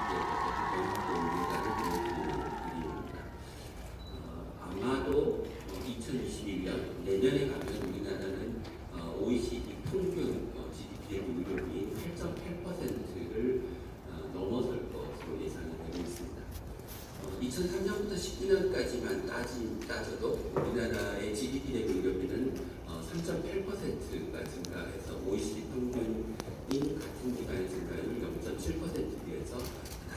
병합 공유가를 보여드리는 그림입니다. 아마도 2021년 내년에 가면 우리나라는 OECD 평균 GDP 대비율이 8.8%를 넘어설 것으로 예상이 되고 있습니다. 2003년부터 19년까지만 따져도 우리나라의 GDP 대비율은 3.8%가 증가해서 OECD 평균인 같은 기간의 증가율 0.7%에 비해서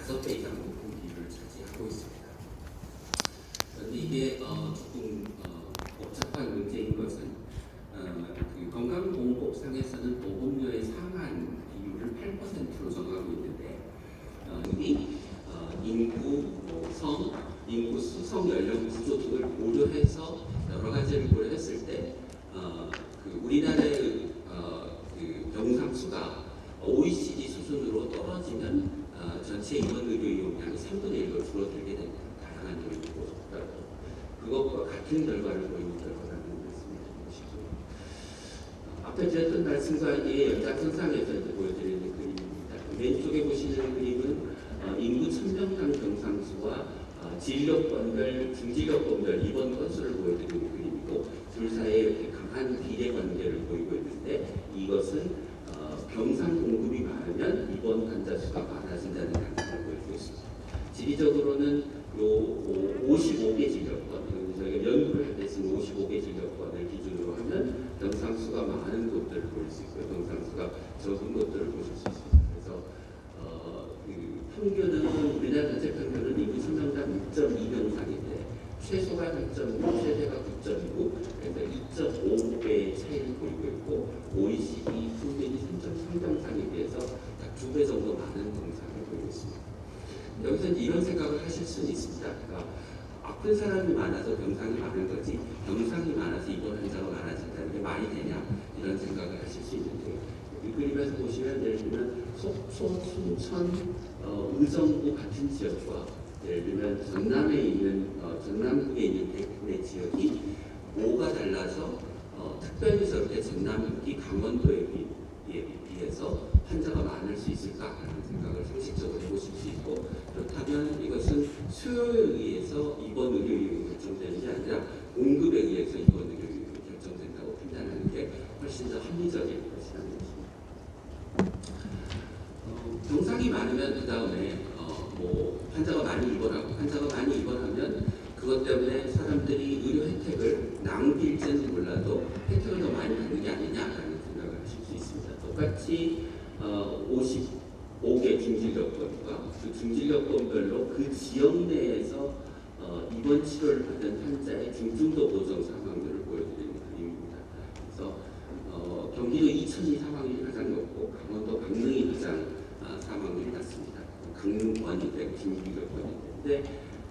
5배 이상 높은 비율을 차지하고 있습니다. 그런데 이게 조금 복잡한 문제인 것은 그 건강보험법상에서는 보험료의 상한 비율을 8%로 정하고 있는데 인구, 인구 수성 연령 구조 등을 고려해서 여러 가지를 고려했을 때 그 우리나라의 그 병상 수가 OECD 수준으로 떨어지면 전체 입원 의료 이용량이 3분의 1로 줄어들게 됩니다. 다양한 요인이고 그것과 같은 결과를 보이는 결과라는 말씀을 드리고 싶습니다. 앞에 드렸던 말씀과의 연장선상에서 이제 보여드리는 그림입니다. 왼쪽에 보시는 그림은 인구 1000명당 병상수와 진료권별, 중진료권별 입원 건수를 보여드리는 그림이고 둘 사이에 이렇게 강한 비례 관계를 보이고 있는데 이것은 병상 공급이 많으면 입원 환자 수가 많아진다는 단서를 보여주고 있습니다. 지리적으로는 요 55개 진료권, 저희가 연구를 할 때 쓴 55개 진료권을 기준으로 하면 병상 수가 많은 곳들을 볼 수 있고요. 병상 수가 적은 곳들을 보실 수 있습니다. 그래서 평균은 우리나라 전체 평균은 인구 1000명당 6.2병상인데 최소가 6.5, 최대가 9.9, 그래서 2.5배의 차이를 보이고 있고 OECD 평균이 3.3병상에 비해서 약 2배 정도 많은 병상을 보이고 있습니다. 여기서 이런 생각을 하실 수는 있습니다. 그러니까 아픈 사람이 많아서 병상이 많은 거지 병상이 많아서 입원 환자가 많아진다는 게 말이 되냐 이런 생각을 하실 수 있는데 이 그림에서 보시면 예를 들면 속초, 순천, 의정부 같은 지역과 예를 들면 전남에 있는 전남국에 있는 대구의 지역이 뭐가 달라서 특별히 저렇게 전남국이 강원도에 비해서 환자가 많을 수 있을까라는 생각을 상식적으로 해보실 수 있고 그렇다면 이것은 수요에 의해서 입원 의료용이 결정되는 게 아니라 공급에 의해서 입원 의료용이 결정된다고 판단하는 게 훨씬 더 합리적일 것이라는 것입니다. 병상이 많으면 그 다음에 환자가 많이 입원하면 그것 때문에 사람들이 의료 혜택을 낭비일지는 몰라도 혜택을 더 많이 받는 게 아니냐라는 생각을 하실 수 있습니다. 똑같이 55개 중진료권과 그 중진료권별로 그 지역 내에서 입원 치료를 받은 환자의 중증도 보정 사망률을 보여드리는 그림입니다. 그래서 경기도 이천이 사망률이 가장 높고 강원도 강릉이 가장 사망률이 낮습니다. 강릉권인데 중진료권인데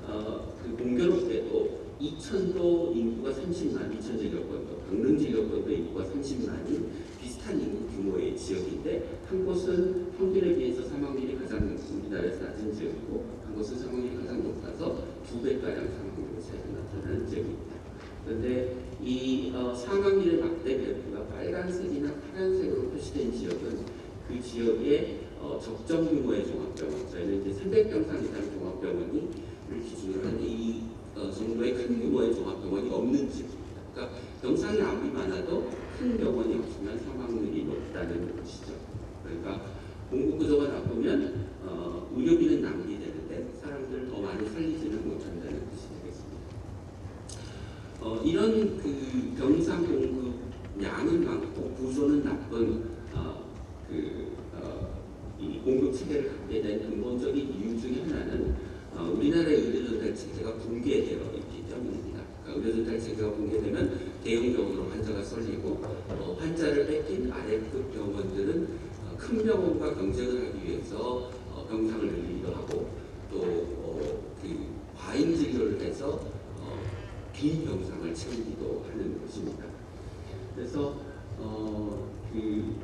그 공교롭게도 이천도 인구가 30만, 이천 진료권도 강릉 진료권도 인구가 30만이 비슷한 인구 규모의 지역인데 한 곳은 평균에 비해서 사망률이 가장 우리나라에서 낮은 지역이고 한 곳은 사망률이 가장 높아서 2배가량 사망률의 차이가 나타나는 지역입니다. 그런데 이 사망률의 막대 그래프가 빨간색이나 파란색으로 표시된 지역은 그 지역의 적정 규모의 종합병원, 저희는 이제 300병상 이상 종합병원을 기준으로 한 이 정도의 큰 규모의 종합병원이 없는 지역입니다. 그러니까 병상이 아무리 많아도 큰 병원이 없으면 사망률이 높다는 것이죠. 그러니까 공급 구조가 나쁘면 의료비는 낭비되는데 사람들을 더 많이 살리지는 못한다는 뜻이 되겠습니다. 이런 그 병상 공급 양은 많고 구조는 나쁜 이 공급 체계를 갖게 된 근본적인 이유 중에 하나는 우리나라의 의료전달 체계가 붕괴되어 있기 때문입니다. 그러니까 의료전달 체계가 붕괴되면 대형병원으로 환자가 쏠리고 환자를 뺏긴 아래급 병원들은 큰 병원과 경쟁을 하기 위해서 병상을 늘리기도 하고 또 그 과잉 진료를 해서 빈 병상을 채우기도 하는 것입니다. 그래서 그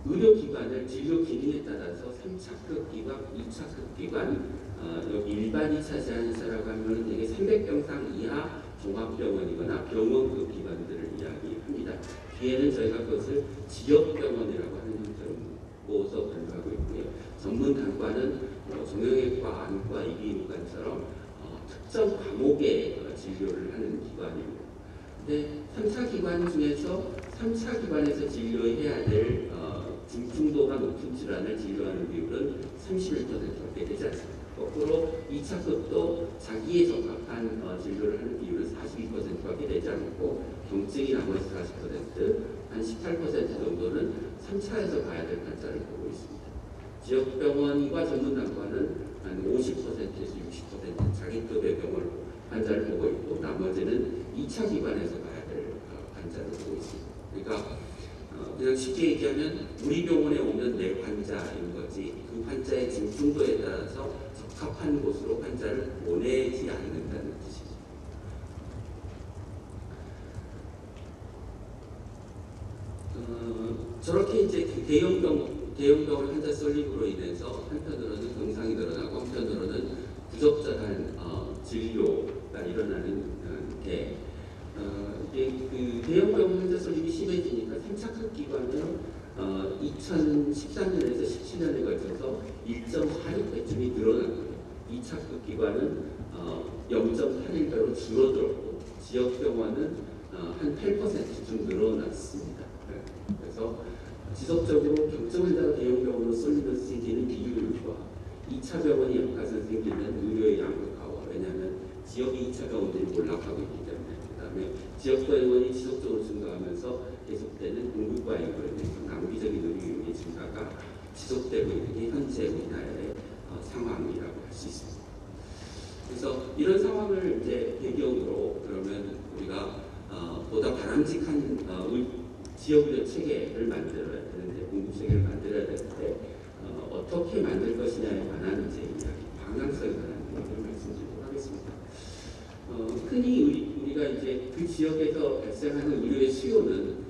의료기관을 진료 기능에 따라서 3차급 기관, 2차급 기관, 여기 일반이 차지하는 사라고 하면 되게 300병상 이하 종합병원이거나 병원급 기관들을 이야기합니다. 뒤에는 저희가 그것을 지역병원이라고 하는 형태로 모아서 분류하고 있고요. 전문 단과는 정형외과, 안과, 이비인후과처럼 특정 과목의 진료를 하는 기관입니다. 근데 3차 기관 중에서 3차 기관에서 진료해야 될 중증도가 높은 질환을 진료하는 비율은 31%밖에 되지 않습니다. 거꾸로 2차급도 자기에 적합한 진료를 하는 비율은 42%밖에 되지 않고 경증이 나머지 40%, 한 18% 정도는 3차에서 봐야 될 환자를 보고 있습니다. 지역병원과 전문난과는 한 50%에서 60% 자기급의 병원 환자를 보고 있고 나머지는 2차 기관에서 봐야 될 환자를 보고 있습니다. 그러니까 그냥 쉽게 얘기하면 우리 병원에 오면 내 환자인 거지 그 환자의 중증도에 따라서 적합한 곳으로 환자를 보내지 않는다는 뜻이죠. 저렇게 이제 대형병원 환자 쏠림으로 인해서 한편으로는 병상이 늘어나고 한편으로는 부적절한 진료가 일어나는 게 이게 그 대형병원 환자 쏠림이 심해지니까 3차급 기관은 2013년에서 17년에 걸쳐서 1.46배쯤이 늘어났고요. 2차급 기관은 0.81배로 줄어들었고 지역병원은 한 8%쯤 늘어났습니다. 그래서 지속적으로 경증 환자가 대형병원으로 쏠리면서 생기는 비율과 2차 병원이 약가서 생기는 의료의 양극화와 왜냐하면 지역의 2차 병원들이 몰락하고 있기 때문에 그다음에 지역병원이 지속적으로 증가하면서 계속되는 공급과 인구에 대해서 낭비적인 의료용의 증가가 지속되고 있는 게 현재 우리나라의 상황이라고 할 수 있습니다. 그래서 이런 상황을 이제 배경으로 그러면 우리가 보다 바람직한 지역의료 체계를 만들어야 되는데 공급 체계를 만들어야 되는데 어떻게 만들 것이냐에 관한 이제 방향성에 관한 얘기를 말씀드리도록 하겠습니다. 흔히 우리가 이제 그 지역에서 발생하는 의료의 수요는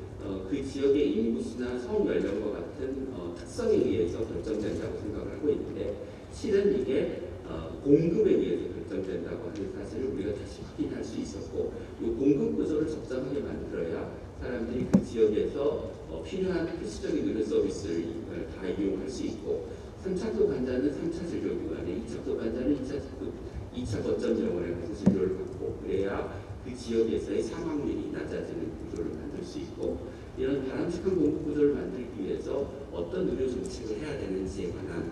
그 지역의 인구수나 성 연령과 같은 특성에 의해서 결정된다고 생각을 하고 있는데 실은 이게 공급에 의해서 결정된다고 하는 사실을 우리가 다시 확인할 수 있었고 이 공급 구조를 적정하게 만들어야 사람들이 그 지역에서 필요한 필수적인 의료 서비스를 다 이용할 수 있고 3차급 환자는 3차 진료기관에 2차급 환자는 2차 거점 병원에 가서 진료를 받고 그래야 그 지역에서의 사망률이 낮아지는 구조를 만들 수 있고 이런 바람직한 공급 구조를 만들기 위해서 어떤 의료 정책을 해야 되는지에 관한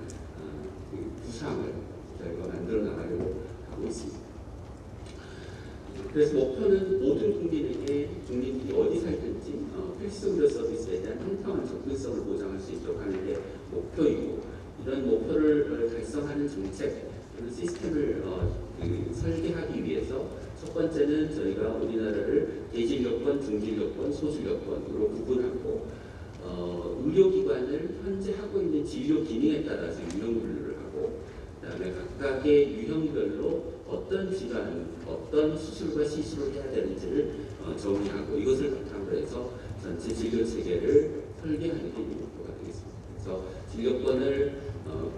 구상을 저희가 만들어 나가려고 하고 있습니다. 그래서 목표는 모든 국민들이 어디 살든지 필수 의료 서비스에 대한 평등한 접근성을 보장할 수 있도록 하는 게 목표이고 이런 목표를 달성하는 정책, 시스템을 설계하기 위해서 첫 번째는 저희가 우리나라를 대진료권, 중진료권, 소진료권으로 구분하고 의료기관을 현재 하고 있는 진료 기능에 따라서 유형 분류를 하고 그다음에 각각의 유형별로 어떤 질환, 어떤 수술과 시술을 해야 되는지를 정의하고 이것을 바탕으로 해서 전체 진료 체계를 설계하는 게 목표가 되겠습니다. 그래서 진료권을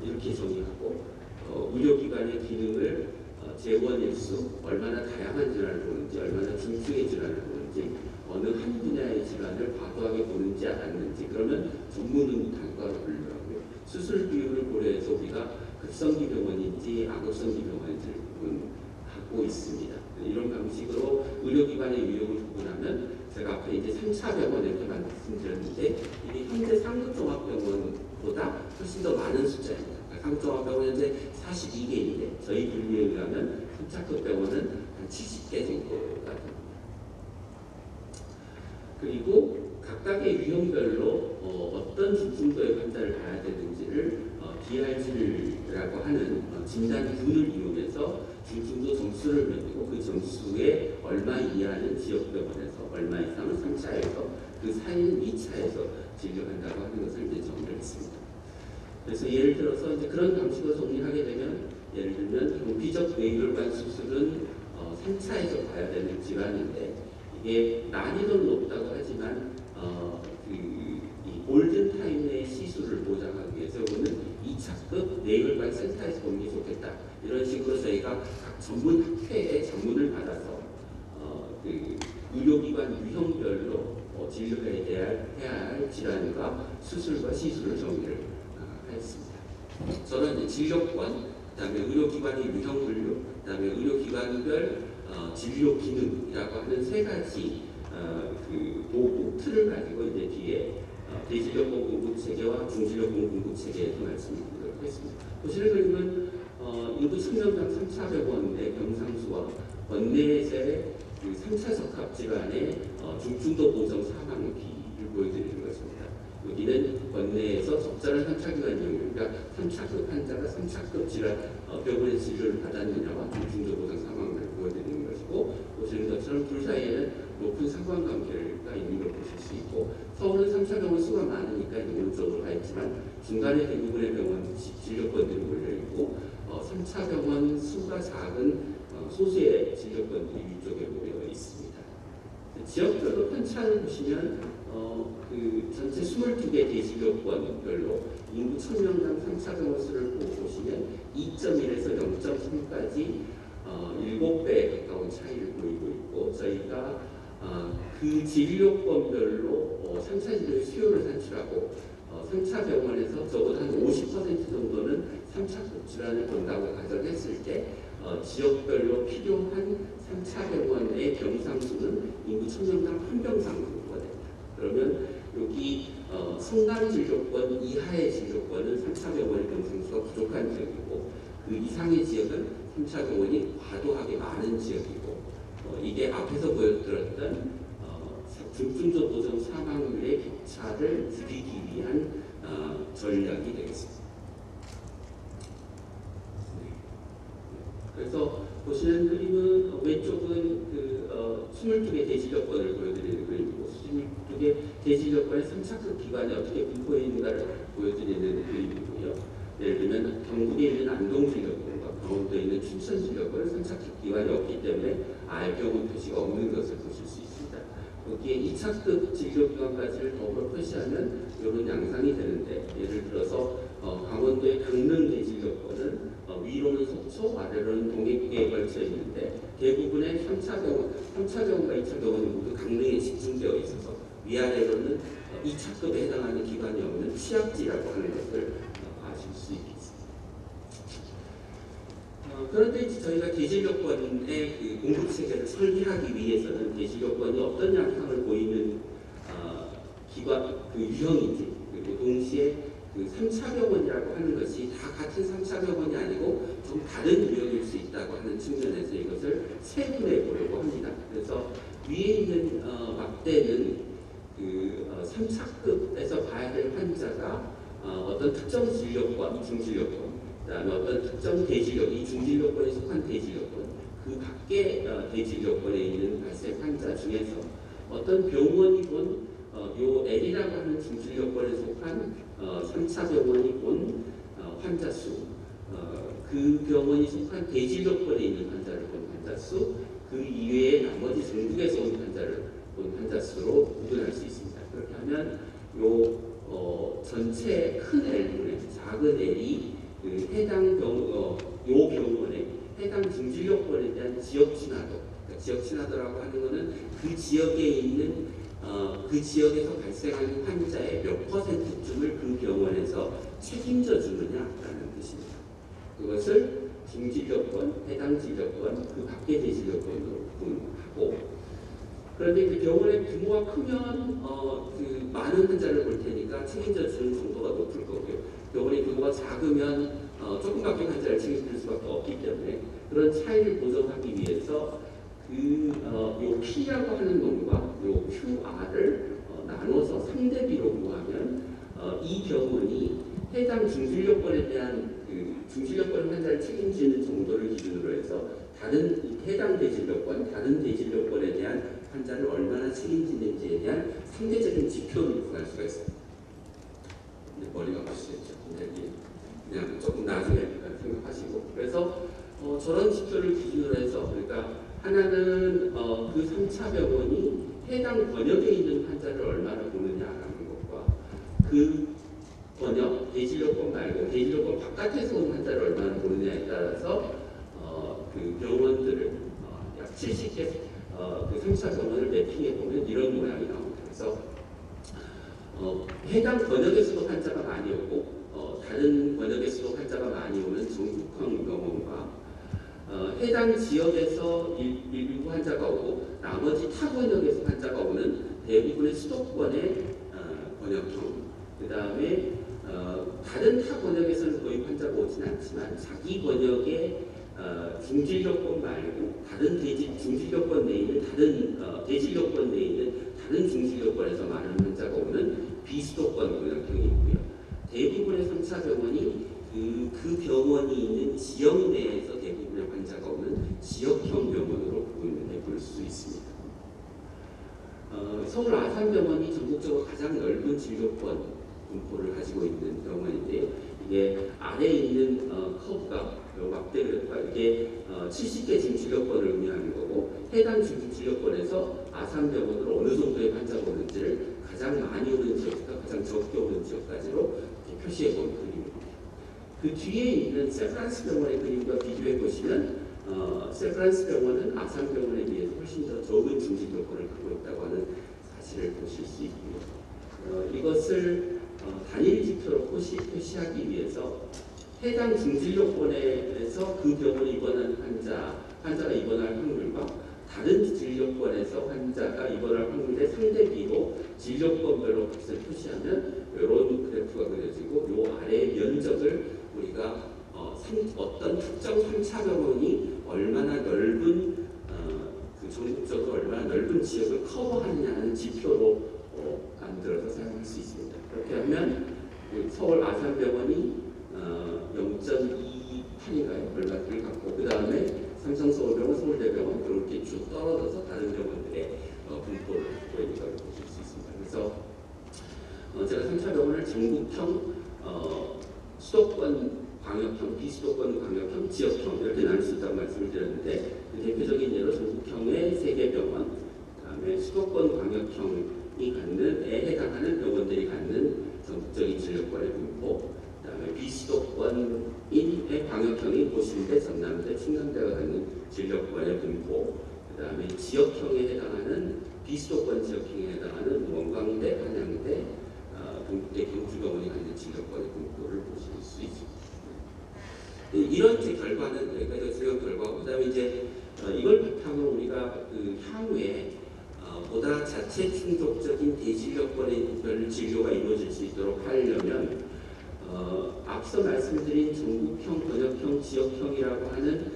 이렇게 정의하고 의료기관의 기능을 재원 일수, 얼마나 다양한 질환을 보는지, 얼마나 중증의 질환을 보는지, 어느 한 분야의 질환을 과도하게 보는지 않았는지 그러면 전문의 단과로 분류하고요. 수술 비율을 고려해서 우리가 급성기 병원인지 악업성기 병원인지를 구분하고 있습니다. 이런 방식으로 의료기관의 유형을 구분하면 제가 앞에 이제 3차 병원 이렇게 말씀드렸는데 이게 현재 상급종합병원보다 훨씬 더 많은 숫자입니다. 상급종합병원 현재 42개인데 저희 분류에 의하면 3차급 병원은 한 70개 정도가 됩니다. 그리고 각각의 유형별로 어떤 중증도의 환자를 봐야 되는지를 DRG라고 하는 진단균을 이용해서 중증도 점수를 매기고 그 점수에 얼마 이하는 지역병원에서 얼마 이상은 3차에서 그 사이는 2차에서 진료한다고 하는 것을 이제 정의를 했습니다. 그래서 예를 들어서 이제 그런 방식으로 정리하게 되면 예를 들면 경피적 뇌혈관 수술은 3차에서 봐야 되는 질환인데 이게 난이도는 높다고 하지만 이 골든타임 내 시술을 보장하기 위해서 이거는 2차급 뇌혈관 센터에서 보는 게 좋겠다. 이런 식으로 저희가 각 전문 학회에 전문을 받아서 그 의료기관 유형별로 진료해야 할 질환과 수술과 시술을 정의를 했습니다. 저는 이제 진료권, 그다음에 의료기관의 유형 분류, 그다음에 의료기관별 진료 기능이라고 하는 세 가지 그 도구 틀을 가지고 이제 뒤에 대진료권 공급 체계와 중진료권 공급 체계에서 말씀드리도록 하겠습니다. 보시는 그림은 인구 1000명당 3,400원의 병상수와 원내에서의 그 3차 적합 질환의 중증도 보정 사망비를 보여드리는 것입니다. 여기는 원내에서 적절한 3차 기관 이용, 그러니까 3차급 환자가 3차급 질환 병원의 진료를 받았느냐와 중증도 보정 사망을 보여드리는 것이고, 보시는 것처럼 둘 사이에는 높은 상관관계가 있는 걸 보실 수 있고, 서울은 3차 병원 수가 많으니까 오른쪽으로 가 있지만 중간에 대부분의 병원 진료권들이 몰려있고 3차 병원 수가 작은 소수의 진료권들이 위쪽에 모여 있습니다. 지역별로 편차를 보시면 그 전체 22개 대진료권별로 인구 1000명당 3차 병원 수를 보시면 2.1에서 0.3까지 7배에 가까운 차이를 보이고 있고, 저희가 그 진료권별로 3차 진료 수요를 산출하고 3차 병원에서 적어도 한 50% 정도는 3차급 질환을 본다고 가정했을 때 지역별로 필요한 3차 병원의 병상수는 인구 1000명당 한 병상 정도가 됩니다. 그러면 여기 성남 진료권 이하의 진료권은 3차 병원의 병상수가 부족한 지역이고, 그 이상의 지역은 3차 병원이 과도하게 많은 지역이고, 이게 앞에서 보여드렸던 중증도 보정 사망률의 격차를 줄이기 위한 전략이 되겠습니다. 그래서 보시는 그림은 왼쪽은 그 22개 대진료권을 보여드리는 그림이고, 22개 대진료권의 3차급 기관이 어떻게 분포해 있는가를 보여드리는 그림이고요. 예를 들면 경북에 있는 안동진료권과 강원도에 있는 춘천진료권은 3차급 기관이 없기 때문에 R병원 표시가 없는 것을 보실 수 있습니다. 여기에 2차급 진료기관까지를 더불어 표시하면 이런 양상이 되는데, 예를 들어서 강원도의 강릉 대진료권은 위로는 속초, 아래로는 동해에 걸쳐 있는데 대부분의 3차 병원과 2차 병원이 모두 강릉에 집중되어 있어서 위아래로는 2차급에 해당하는 기관이 없는 취약지라고 하는 것을 아실 수 있겠습니다. 그런데 이제 저희가 대진료권의 그 공급 체계를 설계하기 위해서는 대진료권이 어떤 양상을 보이는 기관, 그 유형인지, 그리고 동시에 그 3차 병원이라고 하는 것이 다 같은 3차 병원이 아니고 좀 다른 유형일 수 있다고 하는 측면에서 이것을 세분해 보려고 합니다. 그래서 위에 있는 막대는 그 3차급에서 봐야 될 환자가 어떤 특정 진료권, 중진료권, 그다음에 어떤 특정 대진료, 이 중진료권에 속한 대진료권, 그 밖에 대진료권에 있는 발생 환자 중에서 어떤 병원이 본 요 L이라고 하는 중진료권에 속한 3차 병원이 본 환자 수, 그 병원이 속한 대진료권에 있는 환자를 본 환자 수, 그 이외에 나머지 전국에서 온 환자를 본 환자 수로 구분할 수 있습니다. 그렇게 하면 요 전체 큰 L분의 작은 L이 그 해당 병원의 해당 중진료권에 대한 지역 친화도, 그러니까 지역 친화도라고 하는 것은 그 지역에 있는 그 지역에서 발생하는 환자의 몇 %쯤을 그 병원에서 책임져 주느냐라는 뜻입니다. 그것을 중진료권, 해당 진료권, 그 밖의 대진료권으로 구분하고, 그런데 이제 병원의 규모가 크면 그 많은 환자를 볼 테니까 책임져 주는 정도가 높을 거고요. 병원의 규모가 작으면 조금밖에 환자를 책임질 수밖에 없기 때문에 그런 차이를 보정하기 위해서 요 P라고 하는 놈과 요 QR을 나눠서 상대비로 구하면 이 병원이 해당 중진료권에 대한 그 중진료권 환자를 책임지는 정도를 기준으로 해서 다른 해당 대진료권, 다른 대진료권에 대한 환자를 얼마나 책임지는지에 대한 상대적인 지표를 구할 수가 있습니다. 머리가 아프시겠죠? 그냥 조금 나중에 생각하시고, 그래서 저런 지표를 기준으로 해서, 그러니까 하나는 그 3차 병원이 해당 권역에 있는 환자를 얼마나 보느냐라는 것과, 그 권역, 대진료권 말고 대진료권 바깥에서 온 환자를 얼마나 보느냐에 따라서 그 병원들을 약 70개 그 3차 병원을 매핑해 보면 이런 모양이 나옵니다. 그래서 해당 권역에서도 환자가 많이 오고 다른 권역에서도 환자가 많이 오는 전국형 병원과 해당 지역에서 일부 환자가 오고 나머지 타 권역에서 환자가 오는 대부분의 수도권의 권역형, 그 다음에 다른 타 권역에서는 거의 환자가 오진 않지만 자기 권역의 중진료권 말고 다른 중진료권 내에 있는 다른 대진료권 내에 있는 다른 중진료권에서 많은 환자가 오는 비수도권 권역형이 있고요. 대부분의 3차 병원이 그 병원이 있는 지역 내에서 대부분의 환자가 오는 지역형 병원으로 구분해 볼 수 있습니다. 서울 아산병원이 전국적으로 가장 넓은 진료권 분포를 가지고 있는 병원인데요. 이게 아래에 있는 커브가 막대 그래프가 이게 70개 진료권을 의미하는 거고 해당 진료권에서 아산병원으로 어느 정도의 환자가 오는지를 가장 많이 오는 지역과 가장 적게 오는 지역까지로 표시해 본 그림입니다. 그 뒤에 있는 샌프란시스 병원의 그림과 비교해 보시면 샌프란시스 병원은 아산병원에 비해서 훨씬 더 적은 중진료권을 갖고 있다고 하는 사실을 보실 수 있고요. 이것을 단일 지표로 표시하기 위해서 해당 중진료권에서 그 병원에 입원한 환자가 입원할 확률과 다른 진료권에서 환자가 입원할 확률의 상대비로 진료권별로 값을 표시하면 이런 그래프가 그려지고 이 아래의 면적을 우리가 어떤 특정 3차 병원이 얼마나 넓은 전국적으로 얼마나 넓은 지역을 커버하느냐는 지표로 만들어서 사용할 수 있습니다. 그렇게 하면 서울 아산병원이 0.28인가요? 얼마를 갖고 그 다음에 삼성서울병원, 서울대병원 이렇게 쭉 떨어져서 다른 병원들의 분포를 갖고 있는 걸 보실 수 있습니다. 그래서 제가 3차 병원을 전국형, 수도권 광역형, 비수도권 광역형, 지역형 이렇게 나눌 수 있다고 말씀을 드렸는데 그 대표적인 예로 전국형의 3개 병원, 그다음에 수도권 광역형이 갖는에 해당하는 병원들이 갖는 전국적인 진료권의 분포, 그다음에 비수도권인의 광역형인 고신대, 전남대, 충남대가 갖는 진료권의 분포, 그다음에 지역형에 해당하는 비수도권 지역형에 해당하는 원광대, 한양대, 동국대, 경주병원이 갖는 진료권의 분포를 보실 수 있습니다. 이런 결과는 여기까지가 중요한 결과고, 그다음에 이제 이걸 바탕으로 우리가 향후에 보다 자체 충족적인 대진료권의 별 진료가 이루어질 수 있도록 하려면 앞서 말씀드린 전국형, 권역형, 지역형이라고 하는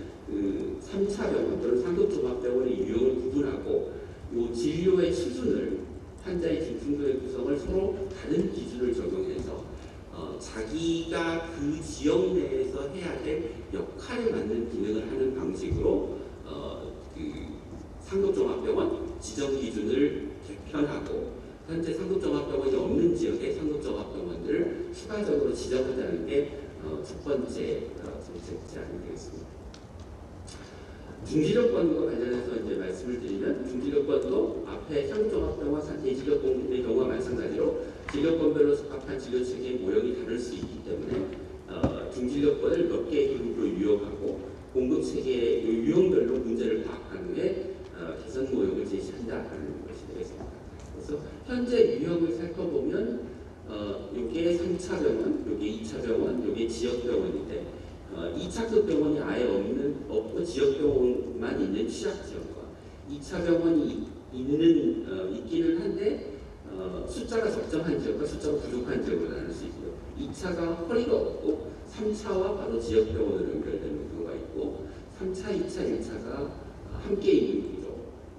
3차 병원 또는 상급종합병원의 유형을 구분하고 이 진료의 수준을 환자의 중증도의 구성을 서로 다른 기준을 적용해서 자기가 그 지역 내에서 해야 될 역할에 맞는 기능을 하는 방식으로 상급종합병원 지정 기준을 개편하고 현재 상급종합병원이 없는 지역의 상급종합병원들을 추가적으로 지정하자는 게 첫 번째 정책 제안이 되겠습니다. 중진료권과 관련해서 이제 말씀을 드리면 중진료권도 앞에 상급종합병원, 대진료권의 경우와 마찬가지로 진료권별로 적합한 진료 체계의 모형이 다를 수 있기 때문에 중진료권을 몇 개의 그룹으로 유형하고 공급 체계의 유형별로 문제를 파악한 후에 개선 모형을 제시한다는 것이 되겠습니다. 그래서 현재 유형을 살펴보면 이게 3차 병원, 이게 2차 병원, 이게 지역병원인데 2차급 병원이 아예 없고 지역병원만 있는 취약지역과 2차 병원이 있기는 한데 숫자가 적정한 지역과 숫자가 부족한 지역으로 나눌 수 있고요. 2차가 허리가 없고 3차와 바로 지역병원으로 연결되는 경우가 있고 3차, 2차, 1차가 함께 있는 구조.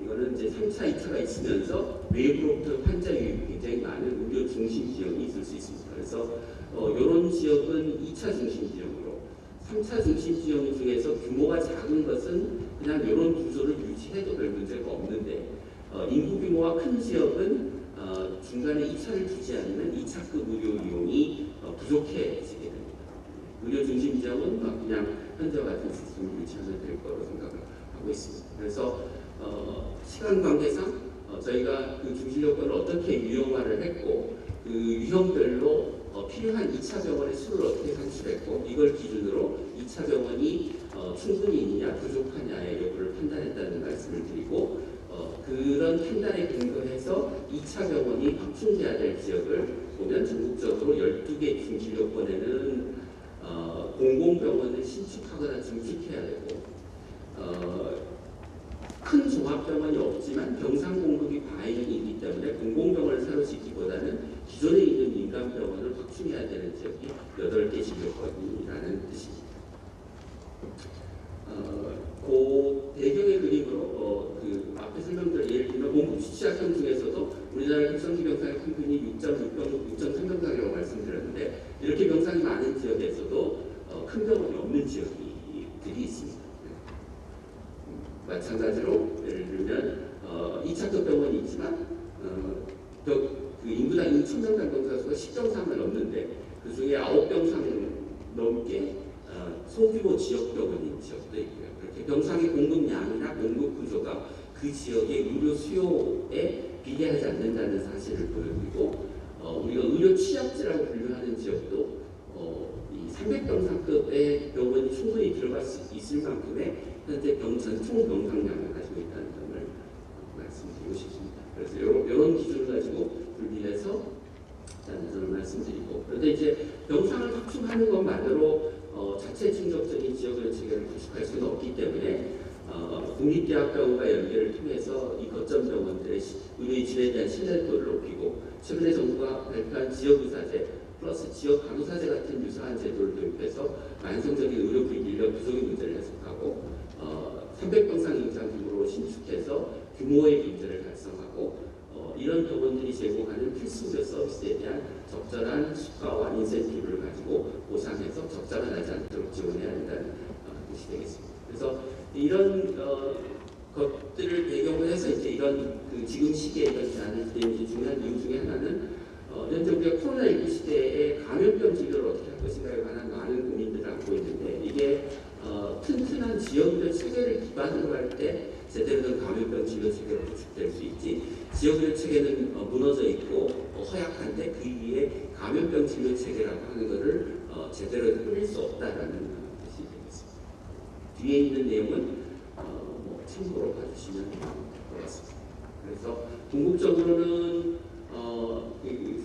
이거는 이제 3차, 2차가 있으면서 외부로부터 환자 유입이 굉장히 많은 의료 중심 지역이 있을 수 있습니다. 그래서 이런 지역은 2차 중심 지역으로 3차 중심 지역 중에서 규모가 작은 것은 그냥 이런 구조를 유지해도 별 문제가 없는데 인구 규모가 큰 지역은 중간에 2차를 두지 않으면 2차급 의료 이용이 부족해지게 됩니다. 의료 중심 지역은 그냥 현재 같은 시스템을 유지하면 될 거로 생각을 하고 있습니다. 그래서 시간 관계상 저희가 그 중진료권을 어떻게 유형화를 했고 그 유형별로 필요한 2차 병원의 수를 어떻게 산출했고 이걸 기준으로 2차 병원이 충분히 있느냐 부족하냐의 여부를 판단했다는 말씀을 드리고 그런 판단에 근거해서 2차 병원이 확충돼야 될 지역을 보면 전국적으로 12개 중진료권에는 공공병원을 신축하거나 증축해야 되고 큰 종합병원이 없지만 병상 공급이 과잉이기 때문에 공공병원을 새로 짓기보다는 기존에 있는 민간병원을 확충해야 되는 지역이 8개 진료권이라는 뜻입니다. 그 배경의 그림으로 그 앞에 설명드린 예를 들면 공급 취약형 중에서도 우리나라 흡성기 병상의 평균이 6.3병상이라고 말씀드렸는데 이렇게 병상이 많은 지역에서도 큰 병원이 없는 지역들이 있습니다. 마찬가지로 예를 들면 2차급 병원이 있지만 그 인구당 2,000명당 병상 수가 10병상을 넘는데 그 중에 9병상 넘게 소규모 지역 병원인 지역도 있고요. 그렇게 병상의 공급량이나 공급 구조가 그 지역의 의료 수요에 비례하지 않는다는 사실을 보여주고 우리가 의료 취약지라고 분류하는 지역도 이 300병상급의 병원이 충분히 들어갈 수 있을 만큼의 현재 전통 병상량을 가지고 있다는 점을 말씀드리고 싶습니다. 그래서 이런 기준을 가지고 분리해서 저는 말씀드리고 그런데 이제 병상을 확충하는 것만으로 자체 충족적인 지역의료 체계를 구축할 수는 없기 때문에 국립대학병원과 연계를 통해서 이 거점 병원들의 의료의 질에 대한 신뢰도를 높이고 최근에 정부가 발표한 지역의사제 플러스 지역 간호사제 같은 유사한 제도를 도입해서 만성적인 의료 인력 부족의 문제를 해소하고 300병상 이상 규모로 신축해서 규모의 문제를 달성하고 이런 병원들이 제공하는 필수 의료 서비스에 대한 적절한 수가와 인센티브를 가지고 보상해서 적자가 나지 않도록 지원해야 한다는 뜻이 되겠습니다. 그래서 이런 것들을 배경으로 해서 이제 이런 지금 시기에 이런 제안을 드리는 중요한 이유 중에 하나는 현재 우리가 코로나19 시대에 감염병 진료를 어떻게 할 것인가에 관한 많은 고민들을 안고 있는데 이게 튼튼한 지역의료 체계를 기반으로 할 때 제대로 된 감염병 진료 체계로 구축될 수 있지 지역의료 체계는 무너져 있고 허약한데 그 위에 감염병 진료 체계라고 하는 것을 제대로 꾸릴 수 없다라는 뜻이 되겠습니다. 뒤에 있는 내용은 참고로 봐주시면 될 것 같습니다. 그래서 궁극적으로는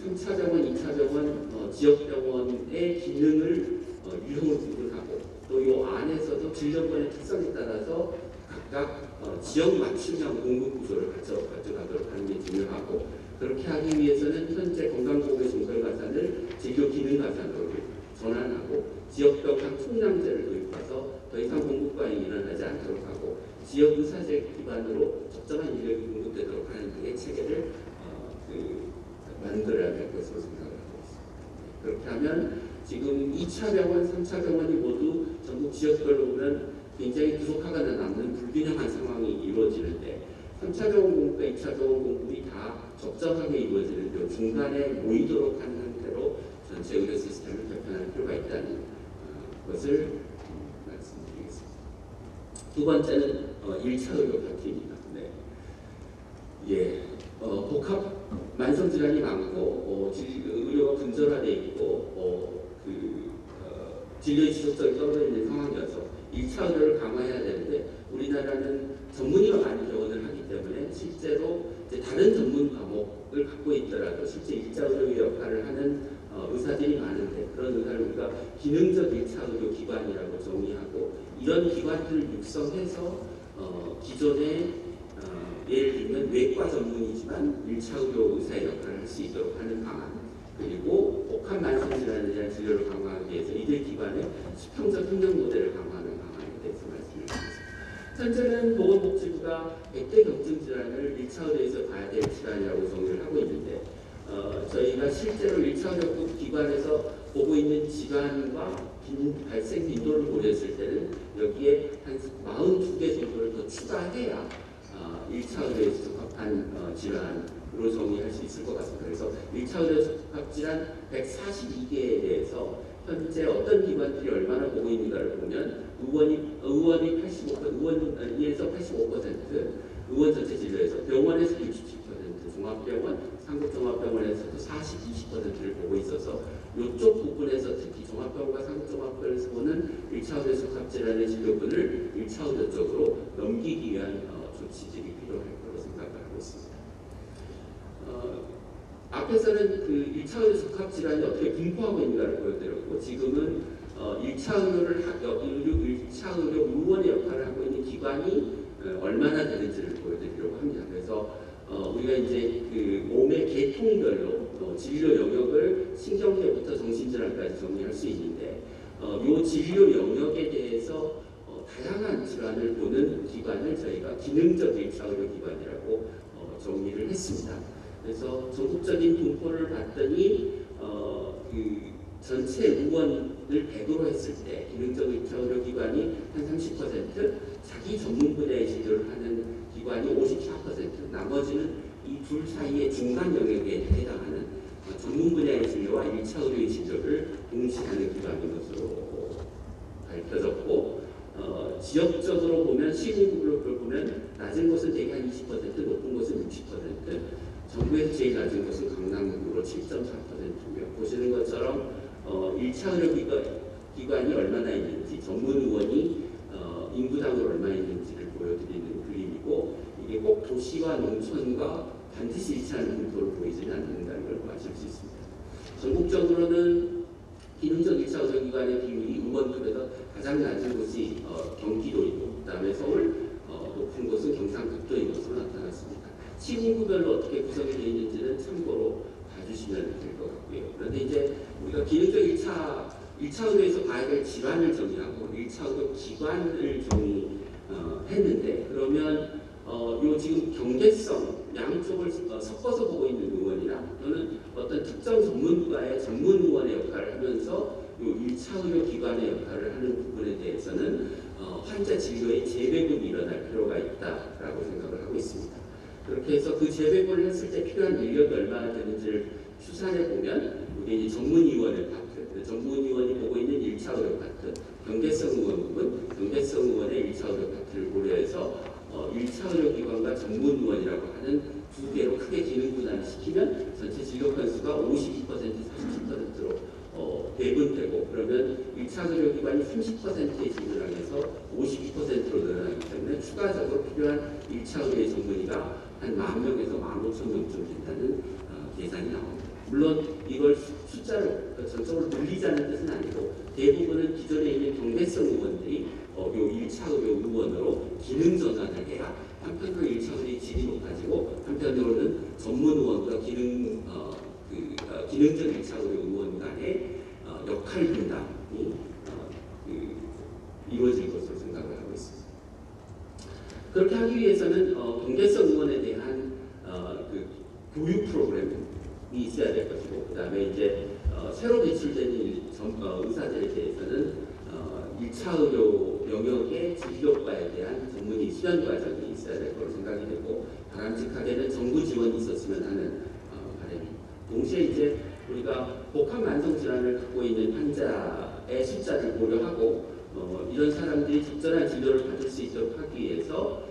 3차 병원, 2차 병원, 지역병원의 기능을 유형을 구분하고 또 이 안에서도 진료권의 특성에 따라서 각각 지역 맞춤형 공급 구조를 가져가도록 하는 게 중요하고 그렇게 하기 위해서는 현재 건강보험의 종별 가산을 진료 기능 가산으로 전환하고 지역병상 총량제를 도입해서 더 이상 공급 과잉이 일어나지 않도록 하고 지역 의사제 기반으로 적절한 인력이 공급되도록 하는 등의 체계를 만들어야 될 것으로 생각을 하고 있습니다. 그렇게 하면 지금 2차 병원, 3차 병원이 모두 전국 지역별로 보면 굉장히 부족하거나 남는 불균형한 상황이 이루어지는데 3차 병원 공급과 2차 병원 공급이 다 적정하게 이루어지는데 중간에 모이도록 하는 형태로 전체 의료 시스템을 개편할 필요가 있다는 것을 말씀드리겠습니다. 두 번째는 1차 의료 파트입니다. 네. 예. 복합 만성 질환이 많고 의료가 분절화되어 있고 진료의 지속성이 떨어져 있는 상황이어서 1차 의료를 강화해야 되는데 우리나라는 전문의가 많이 개원을 하기 때문에 실제로 이제 다른 전문 과목을 갖고 있더라도 실제 1차 의료의 역할을 하는 의사들이 많은데 그런 의사를 우리가 기능적 1차 의료 기관이라고 정의하고 이런 기관들을 육성해서 기존의 예를 들면 외과 전문이지만 1차 의료 의사의 역할을 할 수 있도록 하는 방안 그리고 복합 만성질환에 대한 진료를 강화하기 위해서 이들 기관의 수평적 협력 모델을 강화하는 방안에 대해서 말씀을 드리겠습니다. 현재는 보건복지부가 100대 경증 질환을 1차 의료에서 봐야 될 질환이라고 정의를 하고 있는데 저희가 실제로 1차 의료국 기관에서 보고 있는 질환과 발생 빈도를 고려했을 때는 여기에 한 42개 정도를 더 추가해야 1차 의료에 적합한 질환으로 정의할 수 있을 것 같습니다. 그래서 1차 의료 적합 질환 142개에 대해서 현재 어떤 기관들이 얼마나 보고 있는가를 보면 의원이 85%, 의원에서 85%, 의원 전체 진료에서 병원에서 67%, 종합병원, 상급종합병원에서도 20%를 보고 있어서 이쪽 부분에서 특히 종합병원과 상급종합병원에서 보는 1차 의료 적합 질환의 진료분을 1차 의료 쪽으로 넘기기 위한 조치들이 필요할 거로 생각을 앞에서는 그 1차 의료 적합 질환이 어떻게 분포하고 있는가를 보여드렸고, 지금은 1차 의료를 1차 의료 의원의 역할을 하고 있는 기관이 얼마나 되는지를 보여드리려고 합니다. 그래서 우리가 이제 그 몸의 계통별로 진료 영역을 신경계부터 정신질환까지 정리할 수 있는데, 이 진료 영역에 대해서 다양한 질환을 보는 기관을 저희가 기능적 1차 의료 기관이라고 정리를 했습니다. 그래서 전국적인 분포를 봤더니 그 전체 의원을 100으로 했을 때 기능적 1차 의료 기관이 한 30%, 자기 전문 분야의 진료를 하는 기관이 54%, 나머지는 이 둘 사이의 중간 영역에 해당하는 전문 분야의 진료와 1차 의료의 진료를 동시에 하는 기관인 것으로 밝혀졌고, 지역적으로 보면 시군구를 보면 낮은 곳은 대개 한 20%, 높은 곳은 60%, 전국에서 제일 낮은 곳은 강남구로 7.4%며, 보시는 것처럼 1차 의료 기관이 얼마나 있는지, 전문 의원이 인구당으로 얼마나 있는지를 보여드리는 그림이고, 이게 꼭 도시와 농촌과 반드시 일치하는 분포를 보이지는 않는다는 걸 아실 수 있습니다. 전국적으로는 기능적 1차 의료기관의 비율이 의원급에서 가장 낮은 곳이 경기도이고, 그 다음에 서울, 높은 곳은 경상북도인 것으로 나타났습니다. 시군구별로 어떻게 구성이 되어 있는지는 참고로 봐주시면 될 것 같고요. 그런데 이제 우리가 기능적 1차 의료에서 봐야 될 질환을 정의하고 1차 의료 기관을 정의했는데, 그러면 요 지금 경계성 양쪽을 섞어서 보고 있는 의원이나 또는 어떤 특정 전문가의 전문 의원의 역할을 하면서 요 1차 의료 기관의 역할을 하는 부분에 대해서는 환자 진료의 재배분이 일어날 필요가 있다라고 생각을 하고 있습니다. 그렇게 해서 그 재배분을 했을 때 필요한 인력이 얼마나 되는지를 추산해 보면, 이게 이제 전문의원의 파트, 전문의원이 보고 있는 1차 의료 파트, 경계성 의원 부분, 경계성 의원의 1차 의료 파트를 고려해서 1차 의료기관과 전문의원이라고 하는 두 개로 크게 기능 분할을 시키면 전체 진료 건수가 52%, 30%로 배분되고, 그러면 1차 의료기관이 30%의 진료를 해서 52%로 늘어나기 때문에 추가적으로 필요한 1차 의료의 전문의가 한 10,000명에서 15,000명쯤 된다는 계산이 나옵니다. 물론 이걸 숫자로 전적으로 늘리자는 뜻은 아니고, 대부분은 기존에 있는 경계성 의원들이 요 1차 의료 의원으로 기능 전환을 해야 한편으로 1차 의료의 질이 높아지고, 한편으로는 전문 의원과 기능적 1차 의료 의원 간의 역할 분담이 이루어질 것으로 생각을 하고 있습니다. 그렇게 하기 위해서는 경계성 의원에 대한 그 교육 프로그램이 있어야 될 것이고, 그 다음에 이제 새로 배출된 의사들에 대해서는 1차 의료 영역의 진료과에 대한 전문의 수련 과정이 있어야 될 거로 생각이 되고, 바람직하게는 정부 지원이 있었으면 하는 바람입니다. 동시에 이제 우리가 복합 만성 질환을 갖고 있는 환자의 숫자를 고려하고 이런 사람들이 적절한 진료를 받을 수 있도록 하기 위해서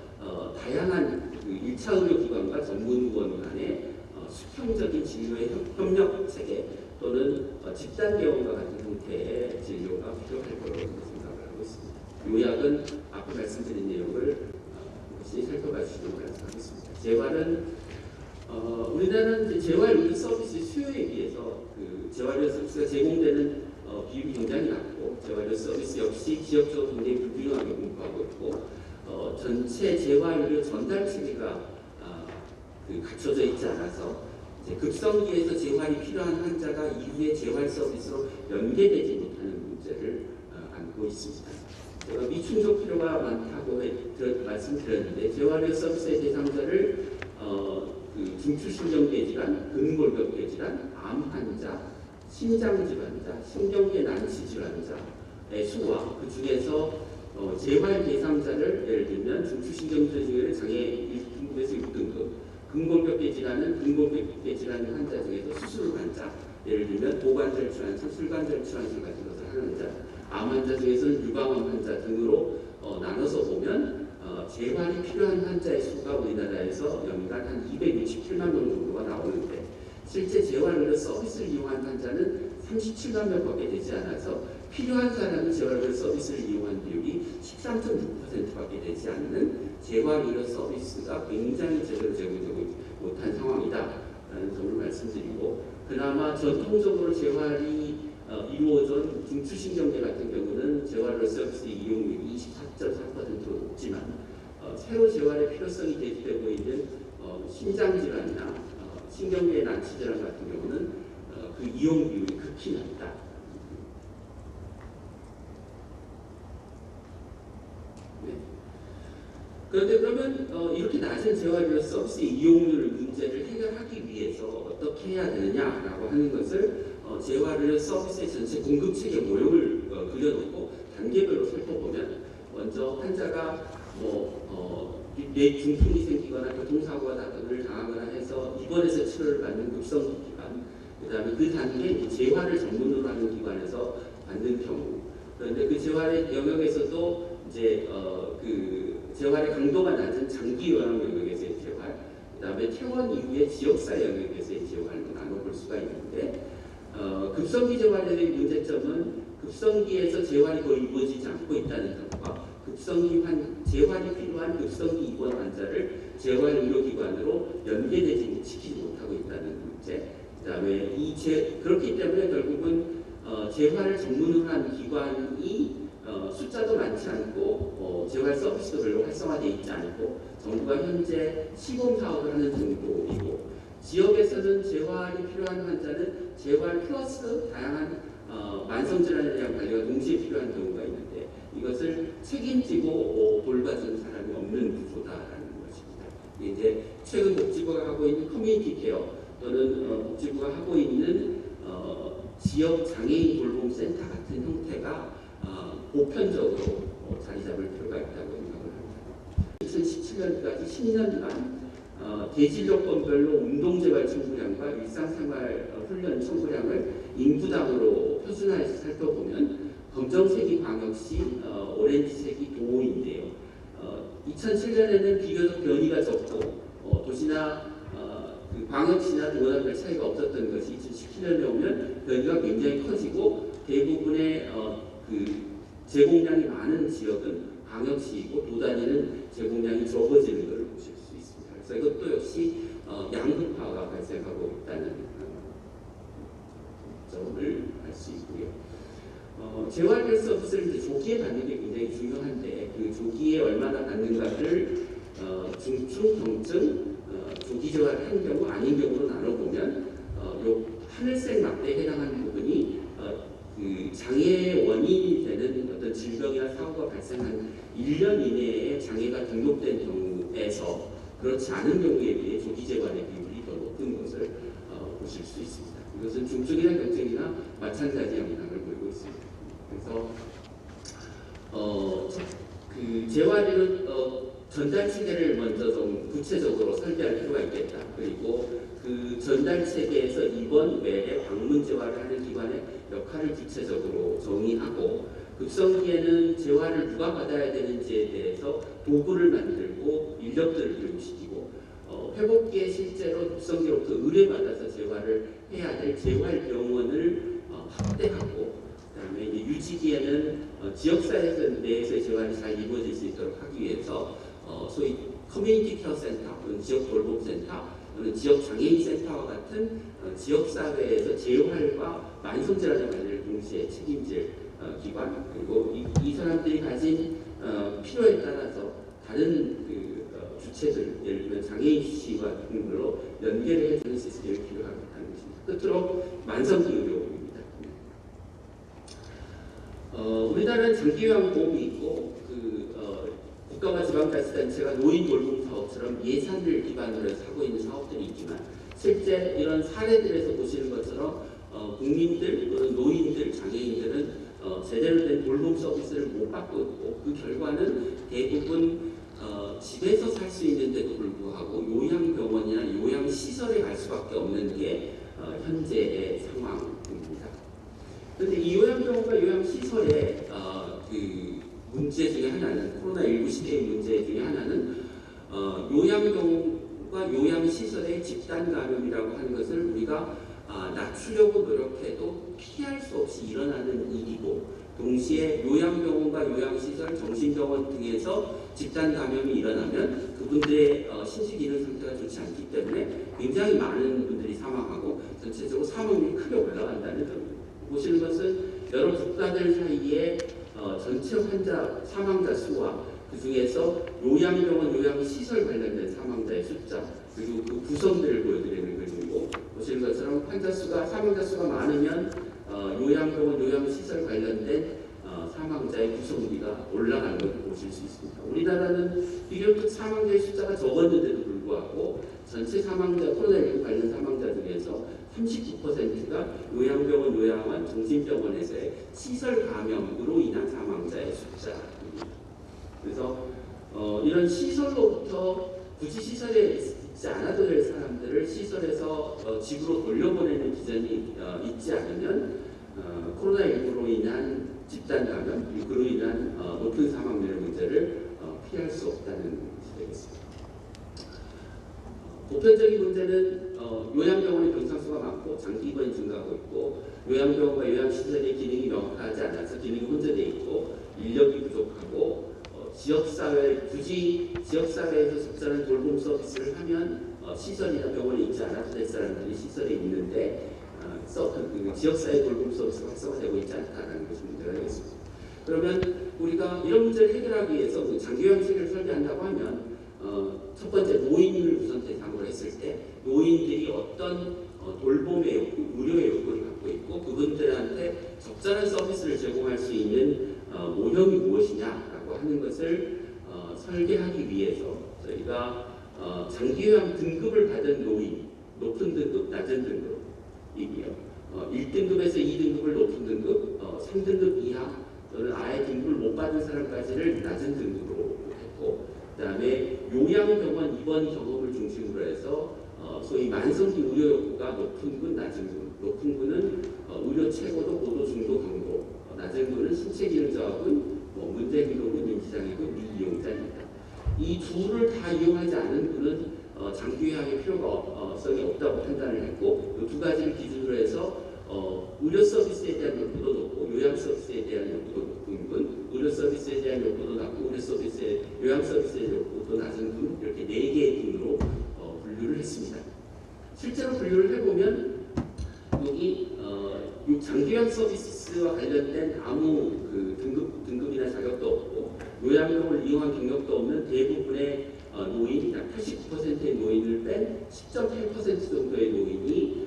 다양한 1차 의료기관과 전문의원 간의 수평적인 진료의 협력 체계 또는 집단 개원과 같은 형태의 진료가 필요할 거라고 생각을 하고 있습니다. 요약은 앞에 말씀드린 내용을 혹시 살펴봐 주시면 말씀하겠습니다. 재활은 우리나라는 이제 재활 의료 서비스 수요에 비해서 그 재활 의료 서비스가 제공되는 비율이 굉장히 낮고, 재활 의료 서비스 역시 지역적으로 굉장히 불균형하게 분포하고 있고, 전체 재활 의료 전달 체계가 갖춰져 있지 않아서 급성기에서 재활이 필요한 환자가 이후에 재활 서비스로 연계되지 못하는 문제를 안고 있습니다. 제가 미충족 필요가 많다고 말씀드렸는데, 재활의료 서비스의 대상자를 중추신경계 질환, 근골격계 질환, 암 환자, 심장 질환자, 신경계 난치 질환자의 수와 그 중에서 재활 대상자를 예를 들면 중추신경계 장애 1등급에서 6등급, 근골격계 질환은 근골격계 질환 환자 중에서 수술 환자, 예를 들면 고관절 출환술, 술관절 출환술 같은 것을 하는 환자, 암 환자 중에서는 유방암 환자 등으로 나눠서 보면 재활이 필요한 환자의 수가 우리나라에서 연간 한 267만 명 정도가 나오는데, 실제 재활의료 서비스를 이용한 환자는 37만 명밖에 되지 않아서 필요한 사람이 재활의료 서비스를 이용한 비율이 13.6%밖에 되지 않는 재활의료 서비스가 굉장히 제대로 제공되고 못한 상황이다라는 점을 말씀드리고, 그나마 전통적으로 재활이 이루어진 중추신경계 같은 경우는 재활 서비스 이용률이 24.4%로 높지만 새로 재활의 필요성이 제기되고 있는 심장질환이나 신경계 난치질환 같은 경우는 그 이용 비율이 극히 낮다. 네. 그런데 그러면 이렇게 낮은 재활의료 서비스 이용률 문제를 해결하기 위해서 어떻게 해야 되느냐라고 하는 것을 재활의료 서비스의 전체 공급 체계 모형을 그려놓고 단계별로 살펴보면 먼저 환자가 뇌 중풍이 생기거나 교통사고가 등을 당하거나 해서 입원해서 치료를 받는 급성기 기관, 그다음에 그 단계 이제 재활을 전문으로 하는 기관에서 받는 경우, 그런데 그 재활의 영역에서도 이제 그 재활의 강도가 낮은 장기 요양 영역에서의 재활, 그다음에 퇴원 이후에 지역사 영역에서의 재활로 나눠볼 수가 있는데 급성기 재활의 문제점은 급성기에서 재활이 거의 이루어지지 않고 있다는 점과 재활이 필요한 급성기 입원 환자를 재활의료기관으로 연계되지 시키지 못하고 있다는 문제. 그다음에 그렇기 때문에 결국은 재활을 전문으로 한 기관이 숫자도 많지 않고 재활 서비스도 별로 활성화되어 있지 않고 정부가 현재 시범 사업을 하는 정도이고 지역에서는 재활이 필요한 환자는 재활 플러스 다양한 만성질환에 대한 관리가 동시에 필요한 경우가 있는데 이것을 책임지고 돌봐주는 사람이 없는 구조다라는 것입니다. 이제 최근 복지부가 하고 있는 커뮤니티 케어 또는 복지부가 하고 있는 지역 장애인 돌봄 센터 같은 형태가 보편적으로 자리 잡을 필요가 있다고 생각을 합니다. 2017년까지 10년간 대진요건별로 운동재활 청구량과 일상생활 훈련 청구량을 인구당으로 표준화해서 살펴보면 검정색이 광역시, 오렌지색이 도인데요. 2007년에는 비교적 변이가 적고 도시나 광역시나 도보다 별 차이가 없었던 것이 2017년에 오면 변이가 굉장히 커지고 대부분의 그 제공량이 많은 지역은 광역시이고 도단위는 제공량이 적어지는 것을 보실 수 있습니다. 그래서 이것도 역시 양극화가 발생하고 있다는 점을 알 수 있고요. 재활 서비스를 이제 조기에 받는 게 굉장히 중요한데 그 조기에 얼마나 받는가를 중증, 경증, 조기 재활을 한 경우 아닌 경우로 나눠보면 요 하늘색 막대에 해당하는 부분이 그 장애의 원인이 되는 어떤 질병이나 사고가 발생한 1년 이내에 장애가 등록된 경우에서 그렇지 않은 경우에 비해 조기 재활의 비율이 더 높은 것을 보실 수 있습니다. 이것은 중증이나 경증이나 마찬가지 영향을 보이고 있습니다. 그래서 그 재활의료 전달 체계를 먼저 좀 구체적으로 설계할 필요가 있겠다. 그리고 그 전달 체계에서 입원 외에 방문 재활을 하는 기관의 역할을 구체적으로 정의하고 급성기에는 재활을 누가 받아야 되는지에 대해서 도구를 만들고 인력들을 교육시키고 회복기에 실제로 급성기로부터 의뢰받아서 재활을 해야 될 재활병원을 확대하고 그다음에 이제 유지기에는 지역사회 내에서의 재활이 잘 이루어질 수 있도록 하기 위해서 소위 커뮤니티 케어 센터 또는 지역 돌봄센터 또는 지역 장애인 센터와 같은 지역사회에서 재활과 만성질환의 관리를 동시에 책임질 기관 그리고 이 사람들이 가진 필요에 따라서 다른 그 주체들 예를 들면 장애인 시와 등으로 연계를 해주는 시스템이 필요하다는 것입니다. 끝으로 만성기 의료입니다. 우리나라는 장기요양보험이 있고 국가와 지방자치단체가 노인 돌봄 사업처럼 예산을 기반으로 해서 하고 있는 사업들이 있지만 실제 이런 사례들에서 보시는 것처럼 국민들 또는 노인들, 장애인들은 제대로 된 돌봄 서비스를 못 받고 있고 그 결과는 대부분 집에서 살 수 있는데도 불구하고 요양병원이나 요양시설에 갈 수밖에 없는 게 현재의 상황입니다. 그런데 이 요양병원과 요양시설의 그 문제 중에 하나는 코로나19 시대의 문제 중에 하나는 요양병원과 요양시설의 집단 감염이라고 하는 것을 우리가 낮추려고 노력해도 피할 수 없이 일어나는 일이고 동시에 요양병원과 요양시설, 정신병원 등에서 집단 감염이 일어나면 그분들의 신체 기능 상태가 좋지 않기 때문에 굉장히 많은 분들이 사망하고 전체적으로 사망률이 크게 올라간다는 점입니다. 보시는 것은 여러 국가들 사이에 전체 환자 사망자 수와 그 중에서 요양병원 요양시설 관련된 사망자의 숫자 그리고 그 구성들을 보여드리는 그림이고 보시는 것처럼 사망자 수가 많으면 요양병원 요양시설 관련된 사망자의 구성비가 올라가는 것을 보실 수 있습니다. 우리나라는 비교적 사망자의 숫자가 적었는데도 불구하고 전체 사망자 코로나19 관련 사망자 중에서 39%가 요양병원 요양원 정신병원에서의 시설 감염으로 인한 사망자의 숫자입니다. 그래서 이런 시설로부터 굳이 시설에 있지 않아도 될 사람들을 시설에서 집으로 돌려보내는 기전이 있지 않으면 코로나19로 인한 집단 감염, 그로 인한 높은 사망률의 문제를 피할 수 없다는 것이 되겠습니다. 보편적인 문제는 요양병원의 병상 수가 많고 장기 입원이 증가하고 있고 요양병원과 요양시설의 기능이 명확하지 않아서 기능이 혼재되어 있고 인력이 부족하고 굳이 지역사회에서 적절한 돌봄 서비스를 하면 시설이나 병원에 있지 않아도 될 사람들이 시설에 있는데 지역사회 돌봄 서비스가 활성화되고 있지 않다는 것이 문제가 되겠습니다. 그러면 우리가 이런 문제를 해결하기 위해서 장기요양시설을 설계한다고 하면 첫 번째 노인을 우선 대상으로 했을 때 노인들이 어떤 돌봄의 욕구, 의료의 욕구를 갖고 있고 그분들한테 적절한 서비스를 제공할 수 있는 모형이 무엇이냐라고 하는 것을 설계하기 위해서 저희가 장기요양 등급을 받은 노인, 높은 등급, 낮은 등급이고요. 1등급에서 2등급을 높은 등급, 3등급 이하 또는 아예 등급을 못 받은 사람까지를 낮은 등급으로 했고 그 다음에 요양병원 입원 경험을 중심으로 해서 소위 만성기 의료 욕구가 높은 군, 낮은 군, 높은 군은 의료 최고도, 고도, 중도, 강도, 낮은 군은 신체 기능 저하군, 문제 기록은 임시장애군, 미이용자입니다. 이 둘을 다 이용하지 않은 군은 장기요양의 필요성이 없다고 판단을 했고 이 두 가지를 기준으로 해서 의료 서비스에 대한 욕구도 높고 요양 서비스에 대한 욕구도 높은 군, 의료 서비스에 대한 욕구도 낮고 요양 서비스에 대한 욕구도 낮은 군 이렇게 4개의 군으로 분류를 했습니다. 실제로 분류를 해보면 여기 장기요양 서비스와 관련된 아무 등급이나 자격도 없고 요양병원을 이용한 경력도 없는 대부분의 노인, 약 89%의 노인을 뺀 10.8% 정도의 노인이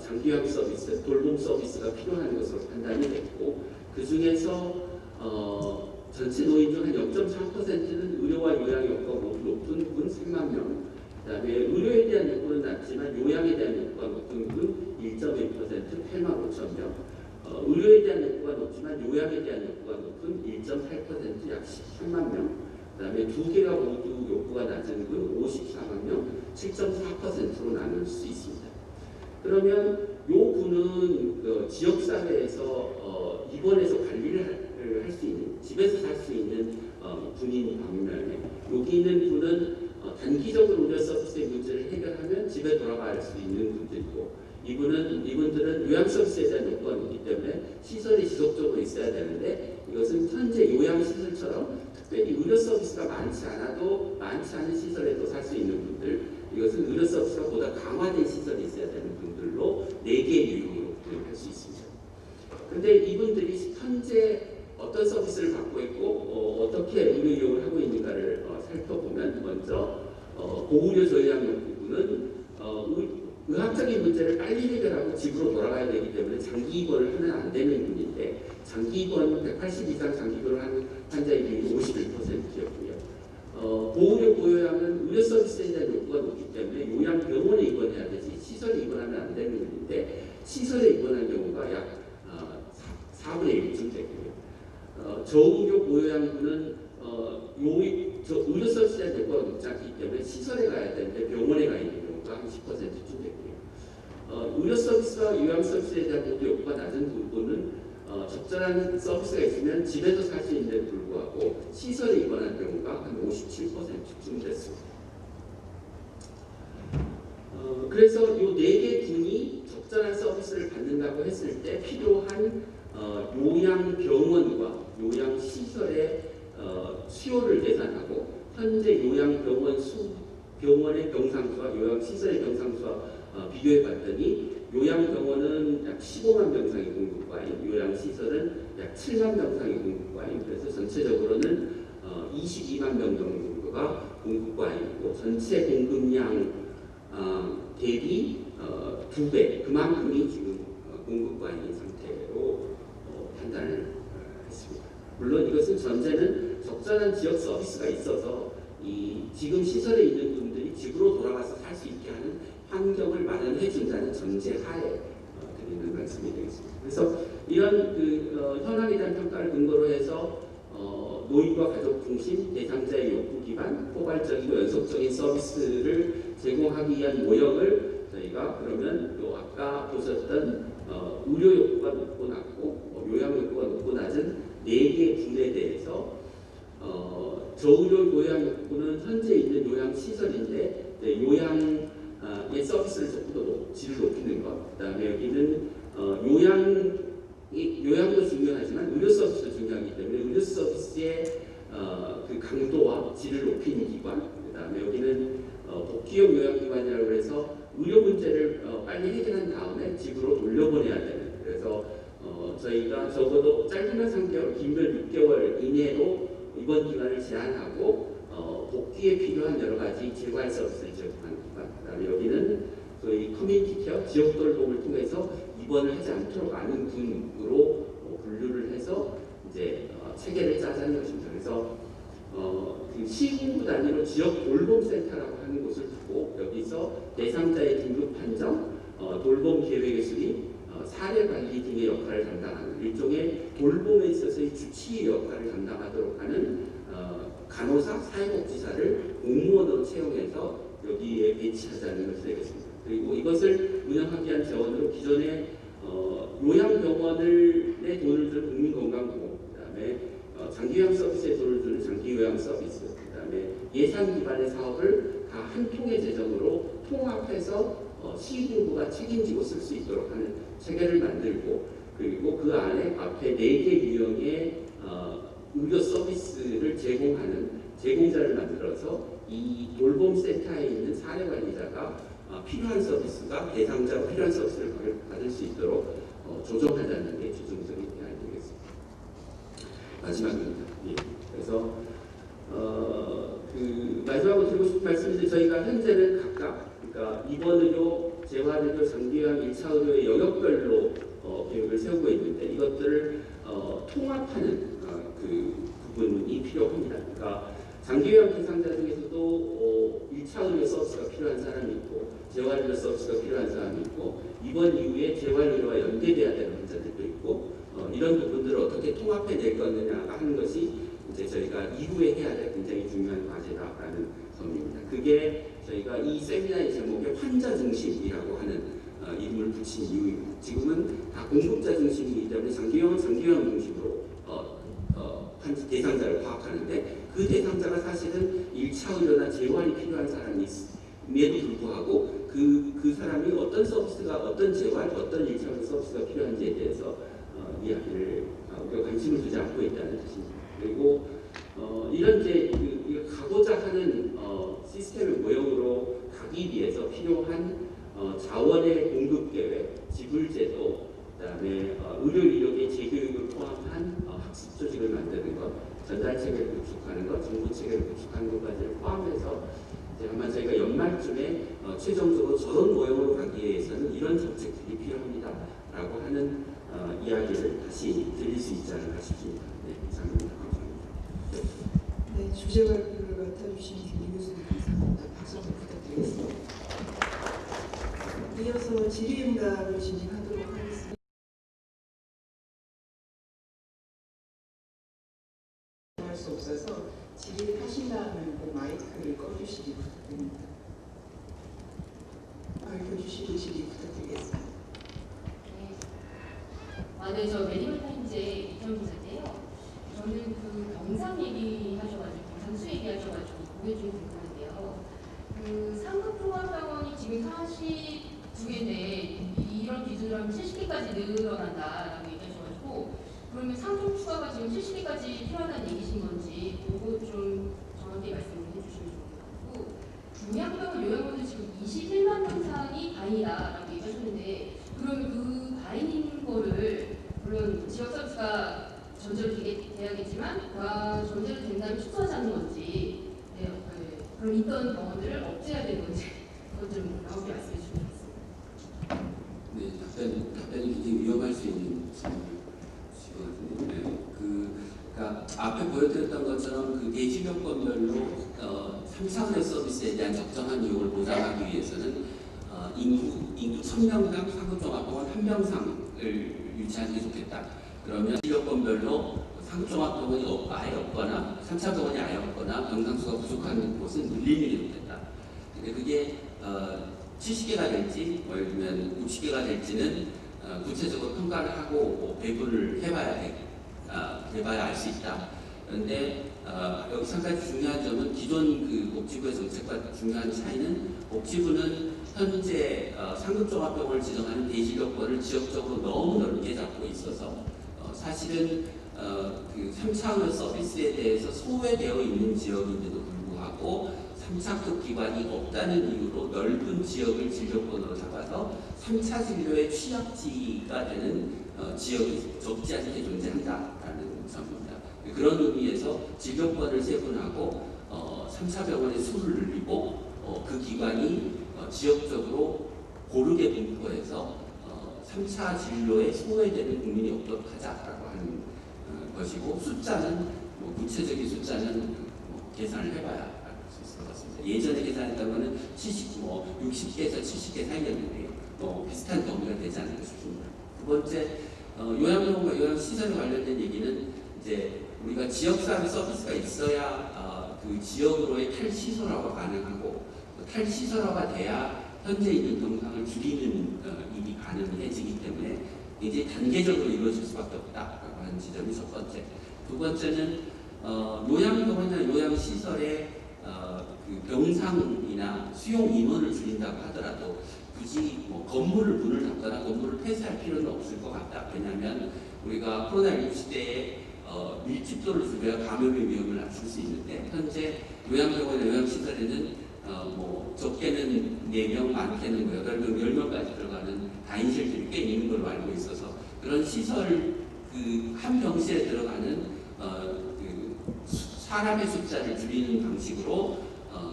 장기요양 서비스, 돌봄 서비스가 필요한 것으로 판단이 됐고 그 중에서 전체 노인 중 한 0.3%는 의료와 요양 욕구가 높은 분 3만 명, 그 다음에 의료에 대한 욕구는 낮지만 요양에 대한 욕구가 높은 분 1.1% 8만 5천 명, 의료에 대한 욕구가 높지만 요양에 대한 욕구가 높은 1.8% 약 13만 명, 그 다음에 두 개가 모두 욕구가 낮은 분 54만 명, 7.4%로 나눌 수 있습니다. 그러면 이 군은 지역사회에서 입원해서 관리를 할 수 있는, 집에서 살 수 있는 군인 반면에 여기 있는 군은 단기적으로 의료 서비스의 문제를 해결하면 집에 돌아갈 수 있는 분들이고 이분들은 요양 서비스에 대한 욕구가 있기 때문에 시설이 지속적으로 있어야 되는데 이것은 현재 요양시설처럼 특별히 의료 서비스가 많지 않은 시설에도 살 수 있는 분들, 이것은 의료 서비스가 보다 강화된 시설이 있어야 되는 분들로 4개의 유형으로 구분할 수 있습니다. 그런데 이분들이 현재 어떤 서비스를 받고 있고 어떻게 의료 이용을 하고 있는가를 살펴보면 먼저 고의료 저요양 부분은 의학적인 문제를 빨리 해결하고 집으로 돌아가야 되기 때문에 장기 입원을 하면 안 되는 분인데 장기 입원 180 이상 장기 입원을 하는 환자의 비율이 51%였고요. 고의료 고요양은 의료 서비스에 대한 욕구가 높기 때문에 요양병원에 입원해야 되지 시설에 입원하면 안 되는 분인데 시설에 입원한 경우가 약 4분의 1쯤 되고요. 저의료 고요양군은 의료 서비스에 대한 욕구가 높지 않기 때문에 시설에 가야 되는데 병원에 가 있는 경우가 한 10%쯤 되고요. 의료 서비스와 요양 서비스에 대한 욕구가 낮은 부분은 적절한 서비스가 있으면 집에서 살 수 있는데 불구하고 시설에 입원한 경우가 한 57%쯤 됐습니다. 그래서 이 4개 군이 적절한 서비스를 받는다고 했을 때 필요한 요양병원과 요양시설의 수요를 계산하고 현재 요양병원 병원의 병상수와 요양시설의 병상수와 비교해 봤더니 요양병원은 약 15만 병상이 공급과인, 요양시설은 약 7만 병상이 공급과인, 그래서 전체적으로는 22만 명 정도가 공급과이고 전체 공급량 대비 2배, 그만큼이 지금 공급과인 상태로 판단을 했습니다. 물론 이것은 전제는 적절한 지역 서비스가 있어서 지금 시설에 있는 분들이 집으로 돌아가서 살 수 있게 하는 환경을 마련해 준다는 전제하에 드리는 말씀이 되겠습니다. 그래서 이런 현황에 대한 평가를 근거로 해서 노인과 가족 중심 대상자의 욕구 기반 포괄적이고 연속적인 서비스를 제공하기 위한 모형을 저희가 그러면 또 아까 보셨던 의료 욕구가 높고 낮고 요양 욕구가 높고 낮은 4개의 분에 대해서 저의료 요양 욕구는 현재 있는 요양 시설인데 요양의 서비스를 조금 더 질을 높이는 것. 그다음에 여기는 요양도 중요하지만 의료 서비스도 중요하기 때문에 의료 서비스의 그 강도와 질을 높이는 기관. 그다음에 여기는 복귀형 요양기관이라고 해서 의료 문제를 빨리 해결한 다음에 집으로 돌려보내야 되는. 그래서 저희가 적어도 짧으면 3개월, 길면 6개월 이내로 입원 기간을 제한하고 복귀에 필요한 여러 가지 재활 서비스를 제공하는 기관. 그다음에 여기는 저희 커뮤니티 케어, 지역 돌봄을 통해서 입원을 하지 않도록 아는 군으로 분류를 해서 이제 체계를 짜자는 것입니다. 그래서 그 시군구 단위로 지역 돌봄센터라고 하는 곳을 두고 여기서 대상자의 긴급 판정, 돌봄 계획의 수립, 사례 관리 등의 역할을 담당하는 일종의 돌봄에 있어서의 주치 역할을 담당하도록 하는 간호사, 사회복지사를 공무원으로 채용해서 여기에 배치하자는 것이 되겠습니다. 그리고 이것을 운영하기 위한 재원으로 기존의 요양병원의 돈을 주는 국민건강보험, 그다음에 장기요양 서비스에 돈을 주는 장기요양 서비스, 그다음에 예산 기반의 사업을 다 한 통의 재정으로 통합해서 시군구가 책임지고 쓸 수 있도록 하는 체계를 만들고, 그리고 그 안에 앞에 4개 유형의 의료 서비스를 제공하는 제공자를 만들어서 이 돌봄센터에 있는 사례관리자가 필요한 서비스가 대상자가 필요한 서비스를 받을 수 있도록 조정하자는 게 주중적인 대안이 되겠습니다. 마지막입니다. 예. 그래서 마지막으로 드리고 싶은 말씀인데 저희가 현재는 각각 그러니까 입원의료, 재활의료, 장기요양, 1차 의료의 영역별로 계획을 세우고 있는데 이것들을 통합하는 그 부분이 필요합니다. 그러니까 장기요양 대상자 중에서도 1차 의료 서비스가 필요한 사람이 있고 재활의료 서비스가 필요한 사람이 있고 입원 이후에 재활의료와 연계돼야 되는 환자들도 있고 이런 부분들을 어떻게 통합해낼 거느냐 하는 것이 이제 저희가 이후에 해야 될 굉장히 중요한 과제다라는 점입니다. 그게 저희가 이 세미나의 제목에 환자 중심이라고 하는 이름을 붙인 이유입니다. 지금은 다 공급자 중심이기 때문에 장기요양은 장기요양 중심으로 대상자를 파악하는데 그 대상자가 사실은 1차 의료나 재활이 필요한 사람임에도 불구하고 그 사람이 어떤 서비스가 어떤 재활, 어떤 1차 의료 서비스가 필요한지에 대해서 이야기를 우리가 관심을 두지 않고 있다는 뜻입니다. 그리고 이런 이제 가고자 하는 시스템의 모형으로 가기 위해서 필요한 자원의 공급 계획, 지불 제도, 그다음에 의료 인력의 재교육을 포함한 학습 조직을 만드는 것, 전달 체계를 구축하는 것, 정보 체계를 구축하는 것까지를 포함해서 이제 아마 저희가 연말쯤에 최종적으로 저런 모형으로 가기 위해서는 이런 정책들이 필요합니다라고 하는 이야기를 다시 드릴 수 있지 않을까 싶습니다. 네, 이상입니다. 감사합니다. 네, 주제 발표를 맡아주신 김 교수님 감사합니다. 박수 한번 부탁드리겠습니다. 이어서 질의응답을 진행하도록 하겠습니다. 할 수 없어서 질의를 하신다면 그 마이크를 꺼주시기 부탁드립니다. 밝혀주시기 질의 부탁드리겠습니다. 네, 저 메디컬 타임즈의 이정기자인데요. 저는 그 병상 얘기하셔가지고, 병상수 얘기하셔가지고 그게 좀 궁금한데요. 그 상급 종합병원이 지금 42개인데 이런 기준으로 하면 70개까지 늘어난다라고 얘기하셔가지고 그러면 상급 추가가 지금 70개까지 필요하다는 얘기신 건지 있는지 그거 좀 정확히 말씀을 해주시면 좋을 것 같고, 중량병원 요양원은 지금 21만 병상이 과잉이다라고 얘기하셨는데, 그러면 그 과잉인 거를 물론 지역 서비스가 전제로 돼야겠지만 전제로 된다면 축소하자는 건지, 네, 그럼 있던 병원들을 없애야 되는 건지 그것 좀 나오게 말씀해 주시면 좋겠습니다. 네, 답변이 굉장히 위험할 수 있는 질문이거든요. 그러니까 앞에 보여드렸던 것처럼 그 대지병권별로 3차원의 서비스에 대한 적정한 이용을 보장하기 위해서는 인구 1000명당 상급종합병원 1병상을 유치하는 게 좋겠다. 그러면 지역권별로 상급종합병원이 아예 없거나 3차 병원이 아예 없거나 병상수가 부족한 곳은 늘리는 게 좋겠다. 근데 그게 70개가 될지 예를 들면 60개가 될지는 구체적으로 평가를 하고 배분을 해봐야 알 수 있다. 그런데 여기서 한 가지 중요한 점은 기존 그 복지부의 정책과 중요한 차이는, 복지부는 현재 상급종합병원을 지정하는 대지역권을 지역적으로 너무 넓게 잡고 있어서 사실은 그 3차원 서비스에 대해서 소외되어 있는 지역인데도 불구하고 3차급 기관이 없다는 이유로 넓은 지역을 진료권으로 잡아서 3차 진료의 취약지가 되는 지역이 적지 않게 존재한다라는 점입니다. 그런 의미에서 진료권을 세분하고 3차 병원의 수를 늘리고 그 기관이 지역적으로 고르게 분포해서 3차 진료에 소외되는 국민이 없도록 하자라고 하는 것이고, 숫자는 구체적인 숫자는 계산을 해봐야 알 수 있을 것 같습니다. 예전에 계산했던 거는 60개에서 70개 사이였는데요. 비슷한 경우가 되지 않을까 싶습니다. 두 번째, 요양병원과 요양시설에 관련된 얘기는 이제 우리가 지역사회 서비스가 있어야 그 지역으로의 탈시설화가 가능하고, 탈시설화가 돼야 현재 있는 병상을 줄이는 일이 가능해지기 때문에 이제 단계적으로 이루어질 수밖에 없다라고 하는 지점이 첫 번째. 두 번째는 요양병원이나 요양시설의 그 병상이나 수용 인원을 줄인다고 하더라도 굳이 건물을 문을 닫거나 건물을 폐쇄할 필요는 없을 것 같다. 왜냐하면 우리가 코로나19 시대에 밀집도를 줄여야 감염의 위험을 낮출 수 있는데, 현재 요양병원이나 요양시설에는 적게는 4명, 많게는 8명, 10명까지 들어가는 다인실들이 꽤 있는 걸로 알고 있어서, 그런 시설 한 병실에 들어가는 사람의 숫자를 줄이는 방식으로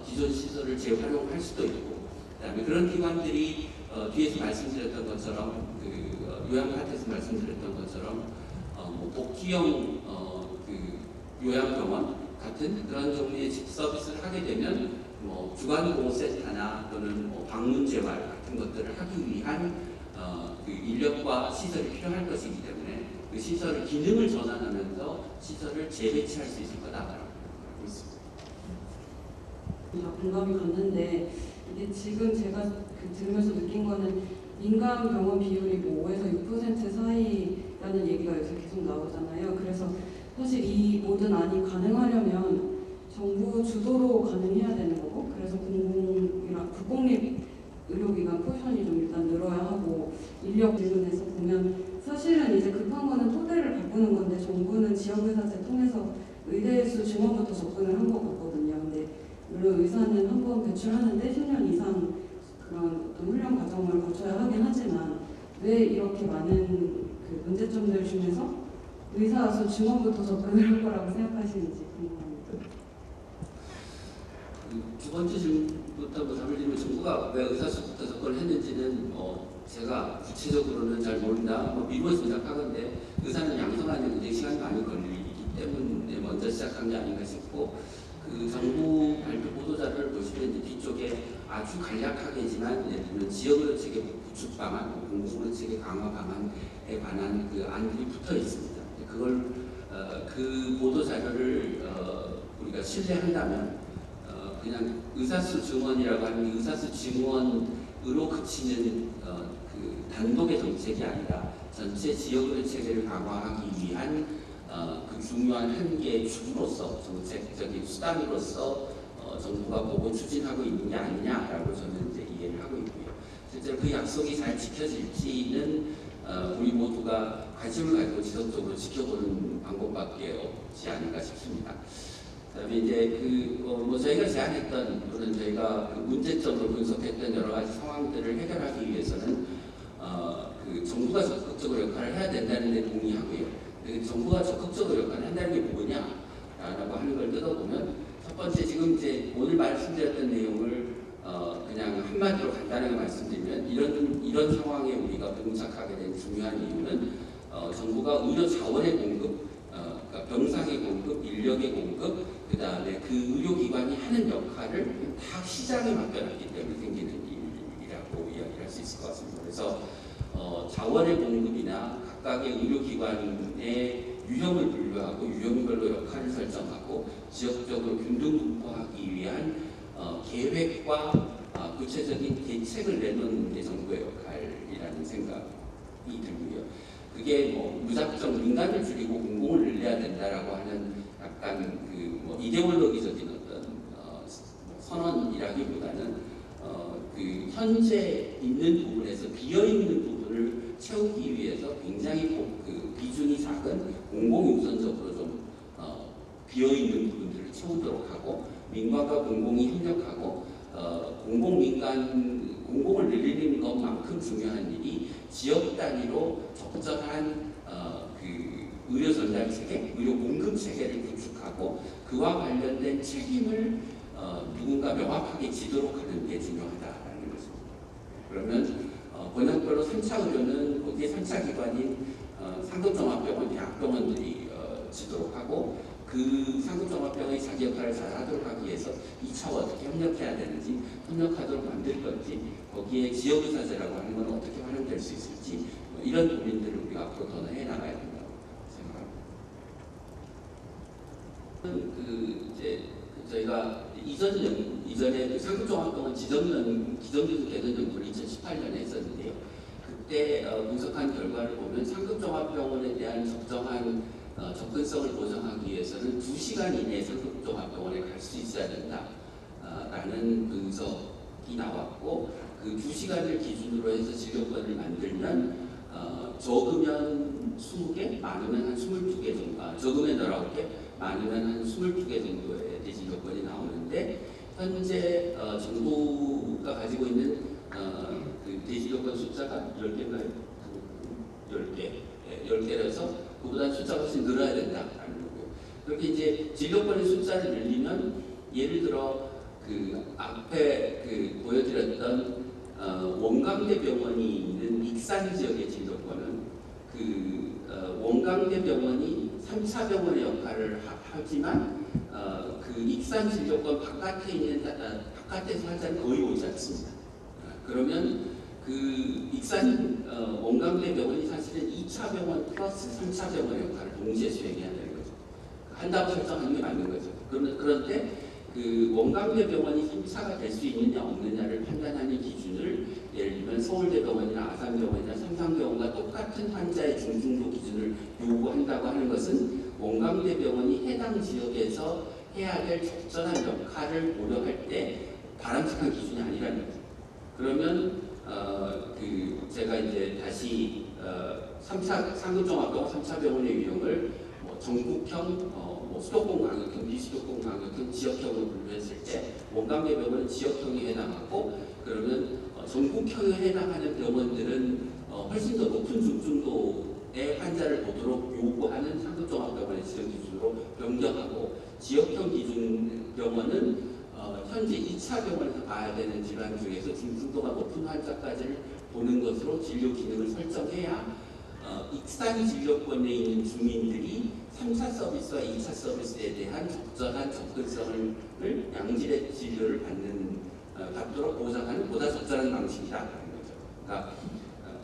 기존 시설을 재활용할 수도 있고, 그다음에 그런 기관들이 뒤에서 말씀드렸던 것처럼 요양파트에서 말씀드렸던 것처럼 복지형 요양병원 같은 그런 종류의 서비스를 하게 되면 주간보호센터나 또는 방문재활 같은 것들을 하기 위한 그 인력과 시설이 필요할 것이기 때문에 그 시설의 기능을 전환하면서 시설을 재배치할 수 있을 거다라고 알고 있습니다. 공감이 갔는데, 이게 지금 제가 들으면서 느낀 거는 민간 병원 비율이 5에서 6% 사이라는 얘기가 여기서 계속 나오잖아요. 그래서 사실 이 모든 안이 가능하려면 정부 주도로 가능해야 되는 거고, 그래서 국공립 의료기관 포션이 좀 일단 늘어야 하고, 인력 질문에서 보면 사실은 이제 급한 거는 토대를 바꾸는 건데, 정부는 지역의사제 통해서 의대수 증원부터 접근을 한 것 같거든요. 근데 물론 의사는 한 번 배출하는데 10년 이상 그런 어떤 훈련 과정을 거쳐야 하긴 하지만, 왜 이렇게 많은 그 문제점들 중에서 의사수 증원부터 접근을 할 거라고 생각하시는지 궁금합니다. 두 번째 질문부터 답을 드리면, 정부가 왜 의사수부터 접근을 했는지는 제가 구체적으로는 잘 모른다, 미루어서 생각하건데, 의사는 양성하는 굉장히 시간이 많이 걸리기 때문에 먼저 시작한 게 아닌가 싶고, 그 정부 발표 보도자료를 보시면 이제 뒤쪽에 아주 간략하게지만 예를 들면 지역의료체계 구축 방안, 공공의료체계 강화 방안에 관한 그 안들이 붙어 있습니다. 그걸 그 보도자료를 우리가 신뢰한다면 그냥 의사수 증원이라고 하는 의사수 증원으로 그치는 그 단독의 정책이 아니라 전체 지역의료 체계를 강화하기 위한 그 중요한 한 개의 축으로서, 정책적인 수단으로서 정부가 보고 추진하고 있는 게 아니냐라고 저는 이제 이해를 하고 있고요. 실제로 그 약속이 잘 지켜질지는 우리 모두가 관심을 가지고 지속적으로 지켜보는 방법밖에 없지 않을까 싶습니다. 그다음에 이제 뭐 저희가 제안했던 또는 저희가 그 문제점을 분석했던 여러 가지 상황들을 해결하기 위해서는 정부가 적극적으로 역할을 해야 된다는 데 동의하고요. 정부가 적극적으로 역할을 한다는 게 뭐냐라고 하는 걸 뜯어보면 첫 번째 지금 이제 오늘 말씀드렸던 내용을 그냥 한마디로 간단하게 말씀드리면 이런 상황에 우리가 봉착하게 된 중요한 이유는 정부가 의료 자원의 공급, 그러니까 병상의 공급, 인력의 공급, 그 다음에 그 의료기관이 하는 역할을 다 시장에 맡겨놨기 때문에 생기는 일이라고 이야기할 수 있을 것 같습니다. 그래서 자원의 공급이나 각각의 의료기관의 유형을 분류하고 유형별로 역할을 설정하고 지역적으로 균등분포하기 위한 계획과 구체적인 대책을 내놓는 게 정부의 역할이라는 생각이 들고요. 그게 뭐 무작정 민간을 줄이고 공공을 늘려야 된다라고 하는 약간 뭐 이데올로기적인 어떤 선언이라기보다는 그 현재 있는 부분에서 비어 있는 부분을 채우기 위해서 굉장히 그 비중이 작은 공공이 우선적으로 좀 비어 있는 부분들을 채우도록 하고 민간과 공공이 협력하고 공공을 늘리는 것만큼 중요한 일이 지역 단위로 적절한 그 의료 전달 체계, 의료 공급 체계를 구축하고 그와 관련된 책임을 누군가 명확하게 지도록 하는 게 중요하다라는 것입니다. 그러면 번역별로 3차 의료는 거기에 3차 기관인 상급종합병원, 대학병원들이 지도록 하고 그 상급종합병원이 자기 역할을 잘 하도록 하기 위해서 2차와 어떻게 협력해야 되는지, 협력하도록 만들 건지, 거기에 지역의사제라고 하는 건 어떻게 활용될 수 있을지, 뭐 이런 고민들을 우리가 앞으로 더 해나가야 된다고 생각합니다. 이제 저희가 이전에 그 상급종합병원 기정기술 개선 연구를 2018년에 했었는데요. 그때 분석한 결과를 보면 상급종합병원에 대한 적정한 접근성을 보장하기 위해서는 2시간 이내에 상급종합병원에 갈 수 있어야 된다라는 분석이 나왔고 그 2시간을 기준으로 해서 진료권을 만들면 적으면 20개, 많으면 한 22개 정도, 적으면 19개, 많으면 한 22개 정도의 진료권이 나오는데 현재 정부가 가지고 있는 그 대진료권 숫자가 10개인가요? 10개라서 그보다 숫자가 훨씬 늘어야 된다라는 거고요. 그렇게 이제 진료권의 숫자를 늘리면 예를 들어 그 앞에 보여드렸던 원광대 병원이 있는 익산 지역의 진료권은 원광대 병원이 3차 병원의 역할을 하지만 그 익산 진료권 바깥에 있는 바깥에서 환자는 거의 오지 않습니다. 그러면 그 익산 원광대 병원이 사실은 2차 병원 플러스 3차 병원의 역할을 동시에 수행해야 되는 거죠. 한다고 설정하는 게 맞는 거죠. 그런데 그 원광대 병원이 3차가 될 수 있느냐 없느냐를 판단하는 기준을 예를 들면 서울대병원이나 아산병원이나 삼성병원과 똑같은 환자의 중증도 기준을 요구한다고 하는 것은 원광대 병원이 해당 지역에서 해야 될 적절한 역할을 고려할 때 바람직한 기준이 아니라는 거죠. 그러면 제가 이제 다시 3차 상급종합병원 3차 병원의 유형을 뭐 전국형, 뭐 수도권 광역형, 비수도권 광역형, 지역형으로 분류했을 때 원광대 병원은 지역형에 해당하고 그러면 전국형에 해당하는 병원들은 훨씬 더 높은 중증도의 환자를 보도록 요구하는 상급종합병원의 지정 기준으로 변경하고 지역형 기준 병원은 현재 2차 병원에서 봐야 되는 질환 중에서 중증도가 높은 환자까지를 보는 것으로 진료 기능을 설정해야 익산 진료권에 있는 주민들이 3차 서비스와 2차 서비스에 대한 적절한 접근성을 양질의 진료를 받도록 보장하는 보다 적절한 방식이라는 거죠. 그러니까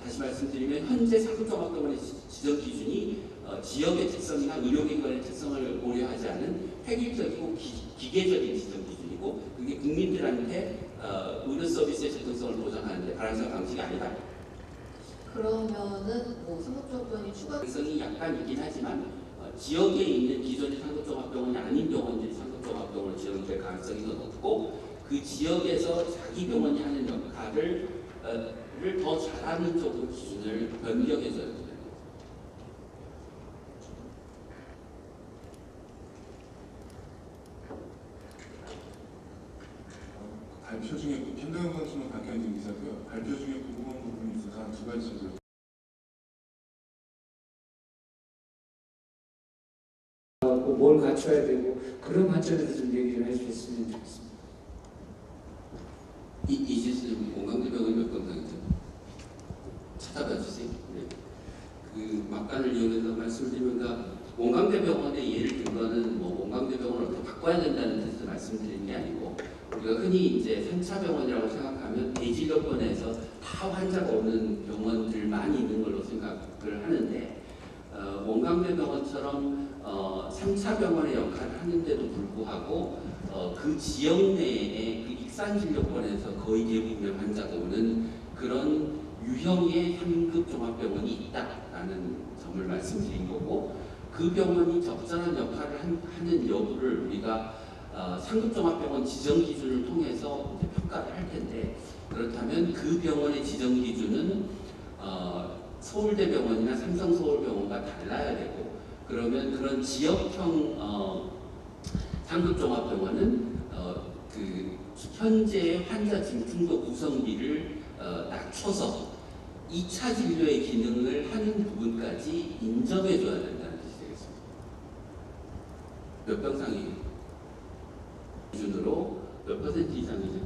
다시 말씀드리면 현재 상급종합병원의 지정 기준이 지역의 특성이나 의료기관의 특성을 고려하지 않은 획일적이고 기계적인 지정 기준이고 그게 국민들한테 의료 서비스의 접근성을 보장하는데 바람직한 방식이 아니다. 그러면은 뭐 상급종합병원이 추가 가능성이 약간 있긴 하지만 지역에 있는 기존의 상급종합병원이 아닌 병원들이 상급종합병원으로 지정될 가능성이 더 높고 그 지역에서 자기 병원이 하는 역할을 더 잘하는 쪽으로 기준을 변경해줘야 돼요. 발표 중에 궁금한 부분이 있어서 한 두 가지 정도. 뭘 갖춰야 되고 그런 관점에서 좀 얘기를 해주셨으면 좋겠습니다. 이지수님 공강대병원 몇 건당이죠? 찾아봐 주세요. 네. 그 막간을 이용해서 말씀드리면 공강대병원의 예를 든 거는 뭐 공강대병원을 어떻게 바꿔야 된다는 뜻에서 말씀드리는 게 아니고 우리가 흔히 이제 3차 병원이라고 생각하면 대진료권에서 다 환자가 없는 병원들 많이 있는 걸로 생각을 하는데 원광대병원처럼 3차 병원의 역할을 하는데도 불구하고 그 지역 내에 그 익산진료권에서 거의 대부분의 환자가 오는 그런 유형의 현급 종합병원이 있다라는 점을 말씀드린 거고 그 병원이 적절한 역할을 하는 여부를 우리가 상급 종합병원 지정 기준을 통해서 이제 평가를 할 텐데 그렇다면 그 병원의 지정 기준은 서울대병원이나 삼성서울병원과 달라야 되고 그러면 그런 지역형 상급종합병원은 그 현재의 환자 중증도 구성비를 낮춰서 2차 진료의 기능을 하는 부분까지 인정해 줘야 된다는 뜻이 되겠습니다. 몇 병상이에요? 기준으로 몇 퍼센트 이상이죠?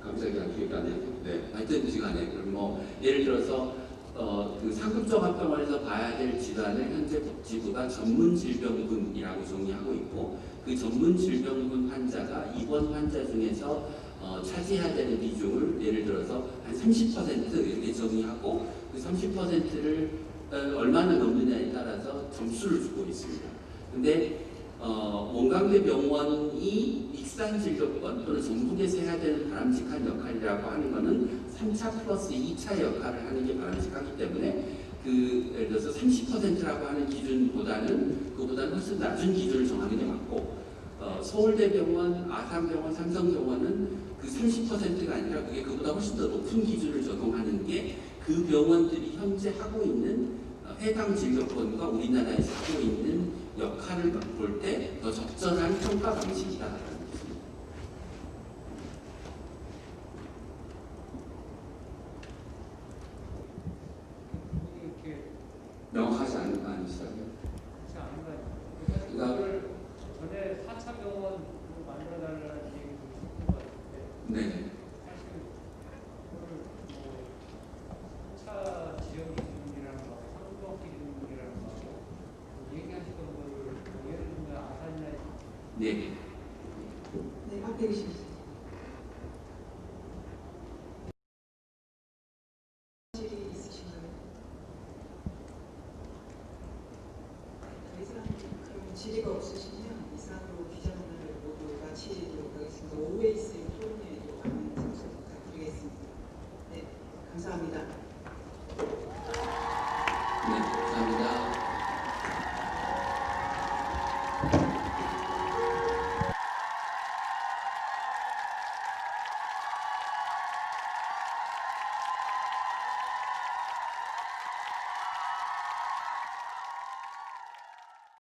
갑자기 기억이 안 나요. 네, 하여튼 시간에 그럼 뭐 예를 들어서 그 상급종합병원에서 봐야 될 질환을 현재 복지부가 전문질병군이라고 정의하고 있고 그 전문질병군 환자가 입원 환자 중에서 차지해야 되는 비중을 예를 들어서 한 30% 이렇게 정의하고 그 30%를 얼마나 넘느냐에 따라서 점수를 주고 있습니다. 근데 원광대병원이 익산진료권 또는 전국에서 해야 되는 바람직한 역할이라고 하는 것은 3차 플러스 2차의 역할을 하는 게 바람직하기 때문에 그 예를 들어서 30%라고 하는 기준보다는 그보다는 훨씬 낮은 기준을 정하는 게 맞고 서울대병원, 아산병원, 삼성병원은 그 30%가 아니라 그게 그보다 훨씬 더 높은 기준을 적용하는 게 그 병원들이 현재 하고 있는 해당 진료권과 우리나라에서 하고 있는 역할을 볼 때 더 적절한 평가 방식이다라는 뜻입니다. 이렇게 명확하지 않은 거 아니시라고요? 그렇지 않은 거 아니에요? 그러니까 그걸 전에 4차 병원 만들어달라는 얘기도 있었던 것 같은데 네. 사실 그걸 뭐 3차 지역 기준이라는 거하고 상동 기준이라는 거하고 얘기하시던 거를 뭐 예를 들면 아산이나 네. 네, 앞에 계십니다.